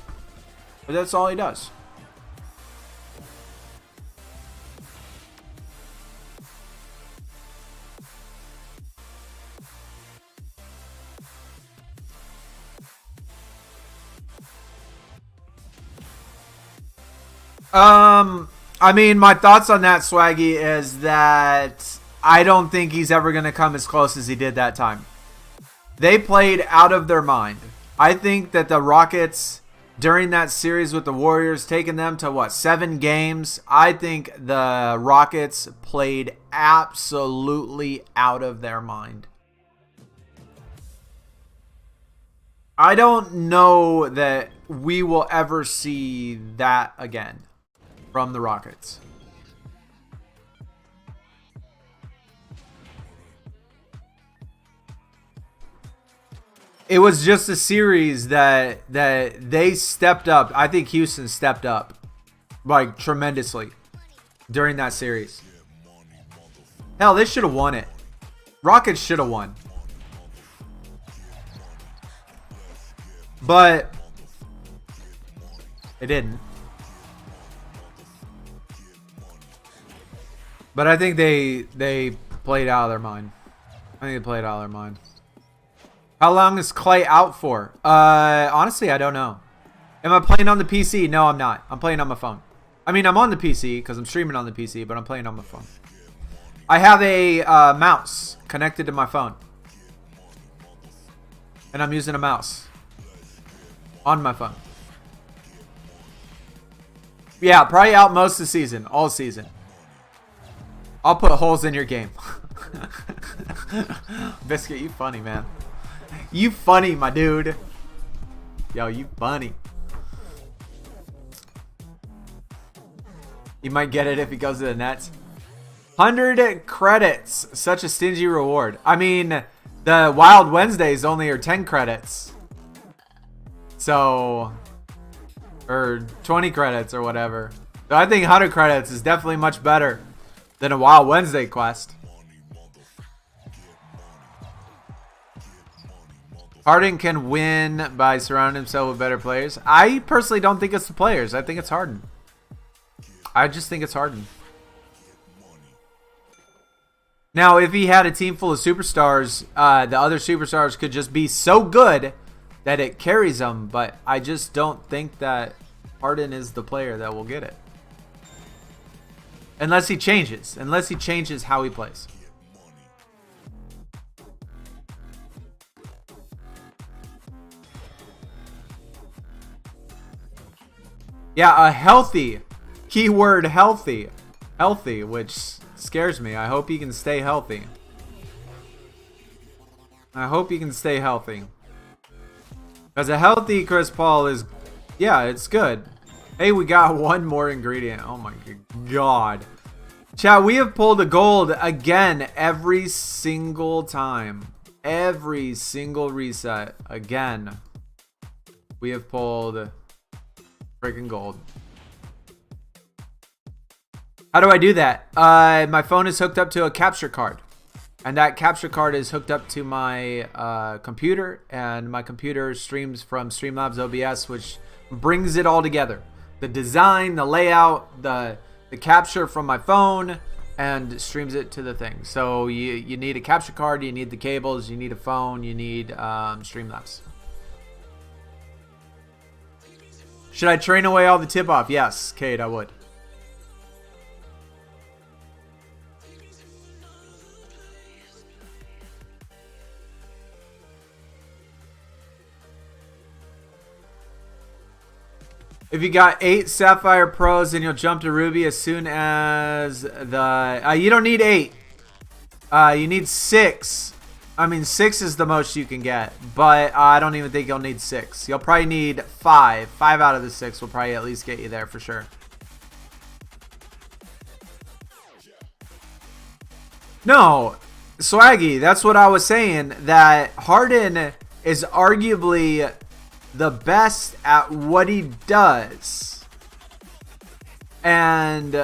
I mean, my thoughts on that, Swaggy, is that I don't think he's ever going to come as close as he did that time. They played out of their mind. I think that the Rockets, during that series with the Warriors, taking them to, 7 games, I think the Rockets played absolutely out of their mind. I don't know that we will ever see that again from the Rockets. It was just a series that they stepped up. I think Houston stepped up like tremendously during that series. Hell, they should have won it. Rockets should have won. But it didn't. But I think they played out of their mind. How long is Clay out for? Honestly, I don't know. Am I playing on the PC? No, I'm not. I'm playing on my phone. I mean, I'm on the PC because I'm streaming on the PC, but I'm playing on my phone. I have a mouse connected to my phone. And I'm using a mouse on my phone. Yeah, probably out most of the season. All season. I'll put holes in your game. Biscuit, you funny, man. You funny, my dude. Yo, you funny. He might get it if he goes to the Nets. 100 credits. Such a stingy reward. I mean, the Wild Wednesdays only are 10 credits. So, or 20 credits or whatever. So I think 100 credits is definitely much better than a Wild Wednesday quest. Harden can win by surrounding himself with better players. I personally don't think it's the players. I think it's Harden. I just think it's Harden. Now, if he had a team full of superstars, the other superstars could just be so good that it carries them. But I just don't think that Harden is the player that will get it. Unless he changes. Unless he changes how he plays. Yeah, a healthy. Keyword healthy. Healthy, which scares me. I hope he can stay healthy. Because a healthy Chris Paul is, yeah, it's good. Hey, we got one more ingredient. Oh my god. Chat, we have pulled a gold again every single time. Every single reset. Again. We have pulled freaking gold. How do I do that? My phone is hooked up to a capture card. And that capture card is hooked up to my computer. And my computer streams from Streamlabs OBS, which brings it all together. The design, the layout, the capture from my phone, and streams it to the thing. So you need a capture card, you need the cables, you need a phone, you need Streamlabs. Should I train away all the tip-off? Yes, Cade, I would. If you got 8 Sapphire Pros, then you'll jump to Ruby as soon as the... you don't need 8. You need 6. I mean, 6 is the most you can get. But I don't even think you'll need 6. You'll probably need 5. 5 out of the 6 will probably at least get you there for sure. No, Swaggy, that's what I was saying. That Harden is arguably the best at what he does. And,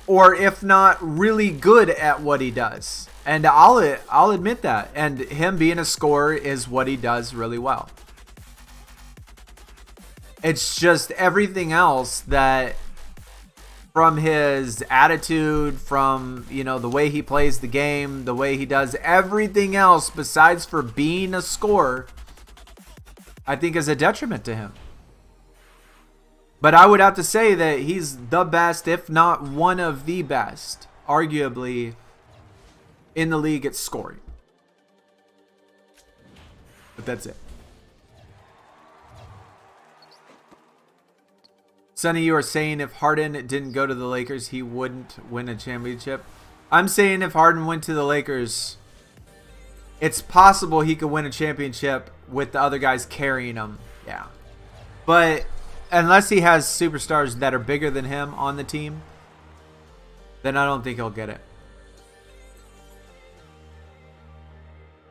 or if not, really good at what he does. And I'll admit that. And him being a scorer is what he does really well. It's just everything else that... From his attitude, from, you know, the way he plays the game, the way he does everything else besides for being a scorer, I think is a detriment to him. But I would have to say that he's the best, if not one of the best, arguably, in the league at scoring. But that's it. Sonny, you are saying if Harden didn't go to the Lakers, he wouldn't win a championship. I'm saying if Harden went to the Lakers, it's possible he could win a championship with the other guys carrying him. Yeah. But unless he has superstars that are bigger than him on the team, then I don't think he'll get it.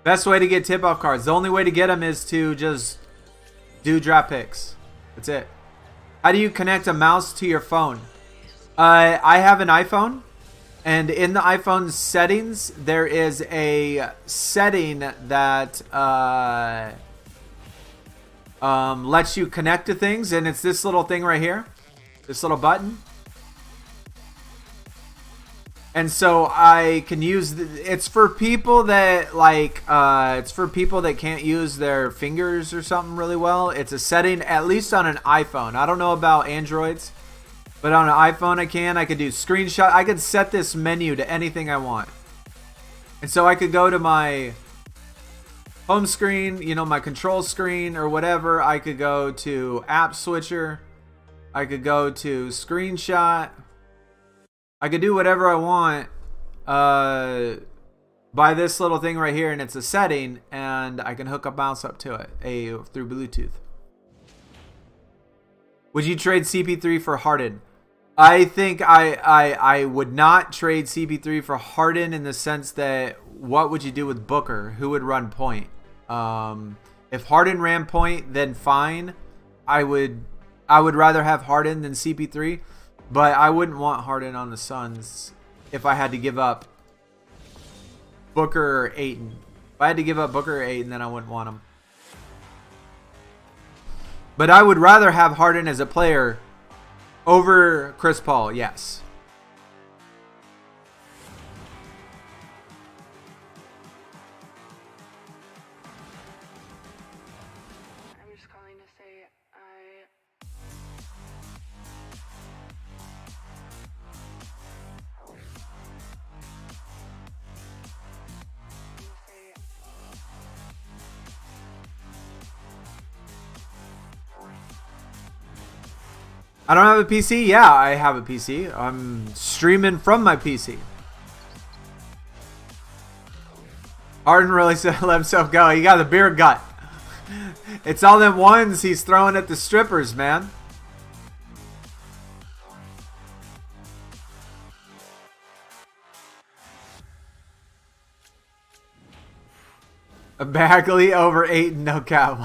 Best way to get tip-off cards. The only way to get them is to just do draft picks. That's it. How do you connect a mouse to your phone? I have an iPhone, and in the iPhone settings, there is a setting that lets you connect to things, and it's this little thing right here, this little button. And so I can use it's for people that like it's for people that can't use their fingers or something really well. It's a setting at least on an iPhone. I don't know about Androids, but on an iPhone I could do screenshot. I could set this menu to anything I want. And so I could go to my home screen, you know, my control screen or whatever. I could go to app switcher. I could go to screenshot. I could do whatever I want by this little thing right here, and it's a setting, and I can hook a mouse up to it through Bluetooth. Would you trade CP3 for Harden? I think I would not trade CP3 for Harden in the sense that what would you do with Booker? Who would run point? If Harden ran point, then fine. I would rather have Harden than CP3. But I wouldn't want Harden on the Suns if I had to give up Booker or Ayton. If I had to give up Booker or Ayton, then I wouldn't want him. But I would rather have Harden as a player over Chris Paul, yes. I don't have a PC? Yeah, I have a PC. I'm streaming from my PC. Harden really let himself go. He got the beer gut. It's all them ones he's throwing at the strippers, man. A Bagley over 8 and no cap.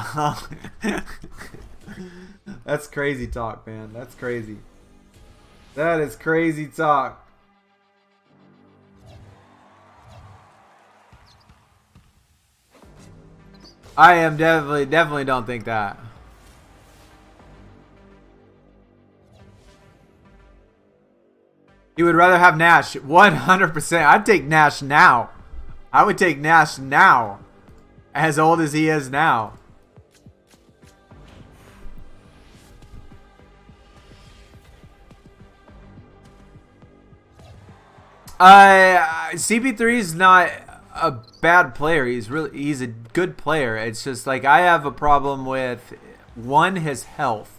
That's crazy talk, man. That's crazy. That is crazy talk. I am definitely don't think that. You would rather have Nash. 100%. I'd take Nash now. I would take Nash now. As old as he is now. CP3 is not a bad player. He's a good player. It's just like I have a problem with one, his health.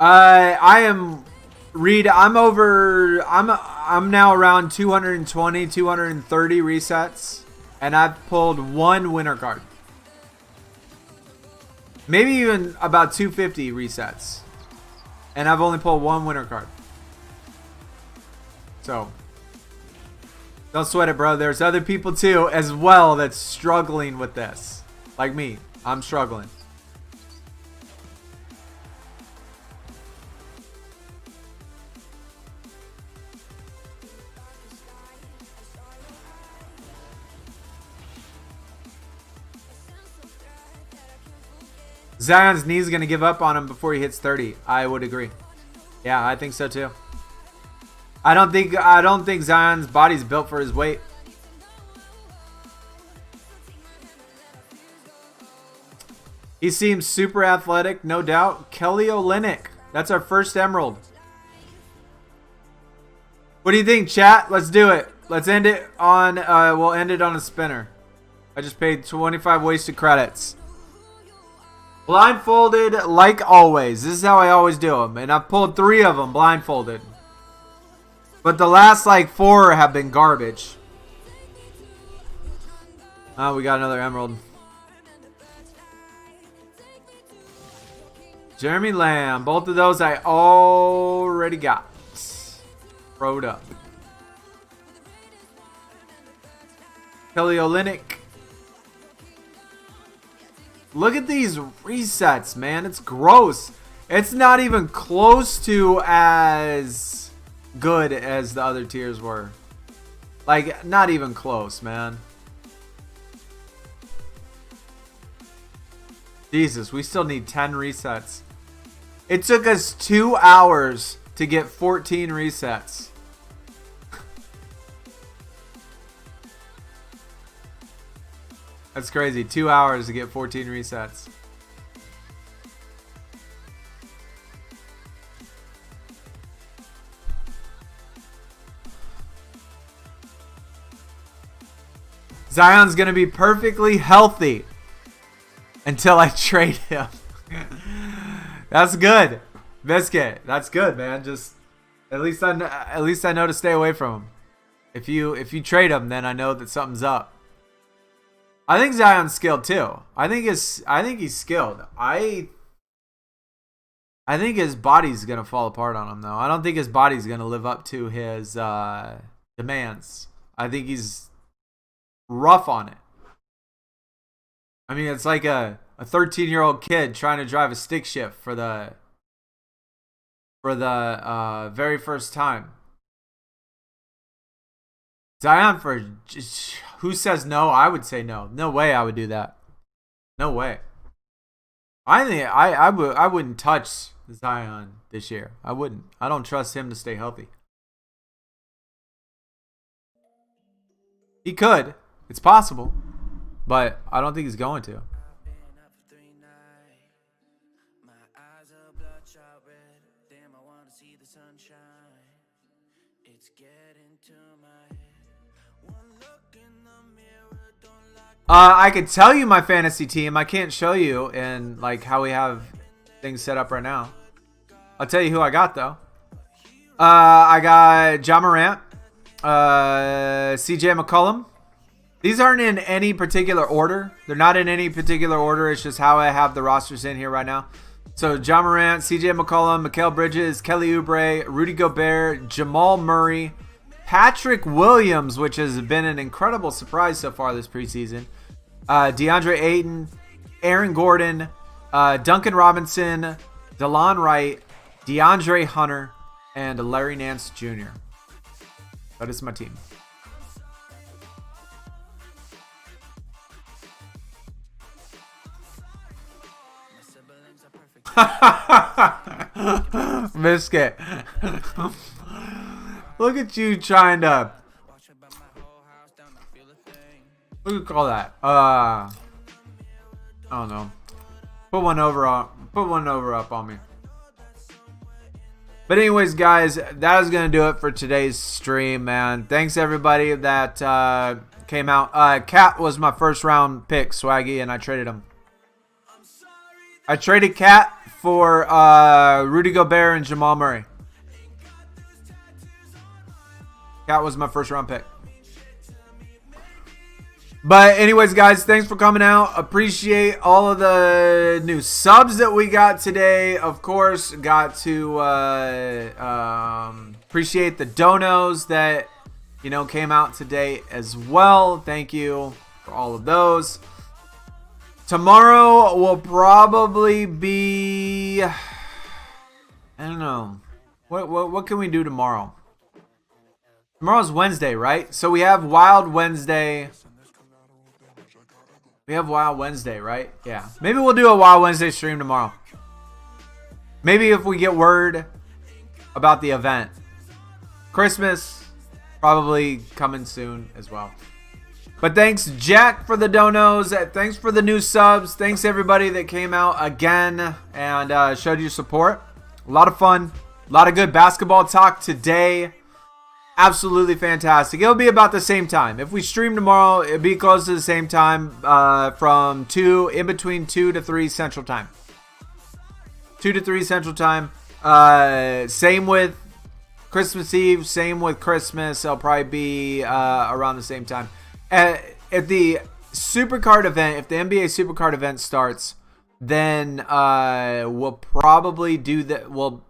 I am Reed. I'm now around 220, 230 resets, and I've pulled one winner card. Maybe even about 250 resets, and I've only pulled one winner card. So don't sweat it, bro. There's other people too as well that's struggling with this, like me. I'm struggling. Zion's knee's gonna give up on him before he hits 30. I would agree. Yeah, I think so too. I don't think Zion's body's built for his weight. He seems super athletic, no doubt. Kelly Olynyk. That's our first emerald. What do you think, chat? Let's do it. Let's end it on we'll end it on a spinner. I just paid 25 wasted credits. Blindfolded, like always. This is how I always do them. And I've pulled 3 of them blindfolded. But the last, like, 4 have been garbage. Oh, we got another emerald. Jeremy Lamb. Both of those I already got. Throwed up. Kelly Olynyk. Look at these resets, man. It's gross. It's not even close to as good as the other tiers were. Like, not even close, man. Jesus, we still need 10 resets. It took us 2 hours to get 14 resets. That's crazy. 2 hours to get 14 resets. Zion's going to be perfectly healthy until I trade him. That's good. Biscuit. That's good, man. Just at least I know to stay away from him. If you trade him, then I know that something's up. I think Zion's skilled too. I think he's skilled. I think his body's gonna fall apart on him though. I don't think his body's gonna live up to his demands. I think he's rough on it. I mean, it's like a 13-year-old kid trying to drive a stick shift for the very first time. Zion for who says no? I would say no. No way I would do that. No way. I think I wouldn't touch Zion this year. I wouldn't. I don't trust him to stay healthy. He could. It's possible. But I don't think he's going to. I could tell you my fantasy team. I can't show you in like how we have things set up right now. I'll tell you who I got though. I got Ja Morant, CJ McCollum. These aren't in any particular order. They're not in any particular order. It's just how I have the rosters in here right now. So Ja Morant, CJ McCollum, Mikal Bridges, Kelly Oubre, Rudy Gobert, Jamal Murray, Patrick Williams, which has been an incredible surprise so far this preseason. DeAndre Ayton, Aaron Gordon, Duncan Robinson, DeLon Wright, DeAndre Hunter, and Larry Nance Jr. That is my team. Biscuit. Look at you trying to. What do you call that? I don't know. Put one over up on me. But anyways, guys, that is gonna do it for today's stream, man. Thanks everybody that came out. Cat was my first round pick, Swaggy, and I traded him. I traded Cat for Rudy Gobert and Jamal Murray. Cat was my first round pick. But anyways, guys, thanks for coming out. Appreciate all of the new subs that we got today. Of course, got to appreciate the donos that, you know, came out today as well. Thank you for all of those. Tomorrow will probably be, I don't know. What can we do tomorrow? Tomorrow's Wednesday, right? So we have Wild Wednesday. We have Wild Wednesday, right? Yeah. Maybe we'll do a Wild Wednesday stream tomorrow. Maybe if we get word about the event. Christmas, probably coming soon as well. But thanks, Jack, for the donos. Thanks for the new subs. Thanks, everybody that came out again and showed your support. A lot of fun. A lot of good basketball talk today. Absolutely fantastic. It'll be about the same time. If we stream tomorrow, it'll be close to the same time from in between 2 to 3 Central Time. 2 to 3 Central Time. Same with Christmas Eve. Same with Christmas. It'll probably be around the same time. At the SuperCard event, if the NBA SuperCard event starts, then we'll probably do that. Well,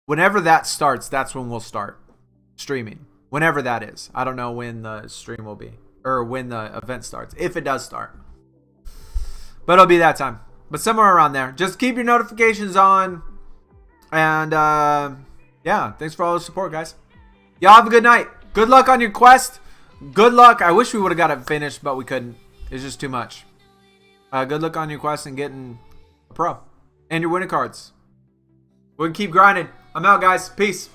whenever that starts, that's when we'll start streaming. Whenever that is. I don't know when the stream will be. Or when the event starts. If it does start. But it'll be that time. But somewhere around there. Just keep your notifications on. And yeah. Thanks for all the support, guys. Y'all have a good night. Good luck on your quest. Good luck. I wish we would have got it finished, but we couldn't. It's just too much. Good luck on your quest and getting a pro. And your winning cards. We can keep grinding. I'm out, guys. Peace.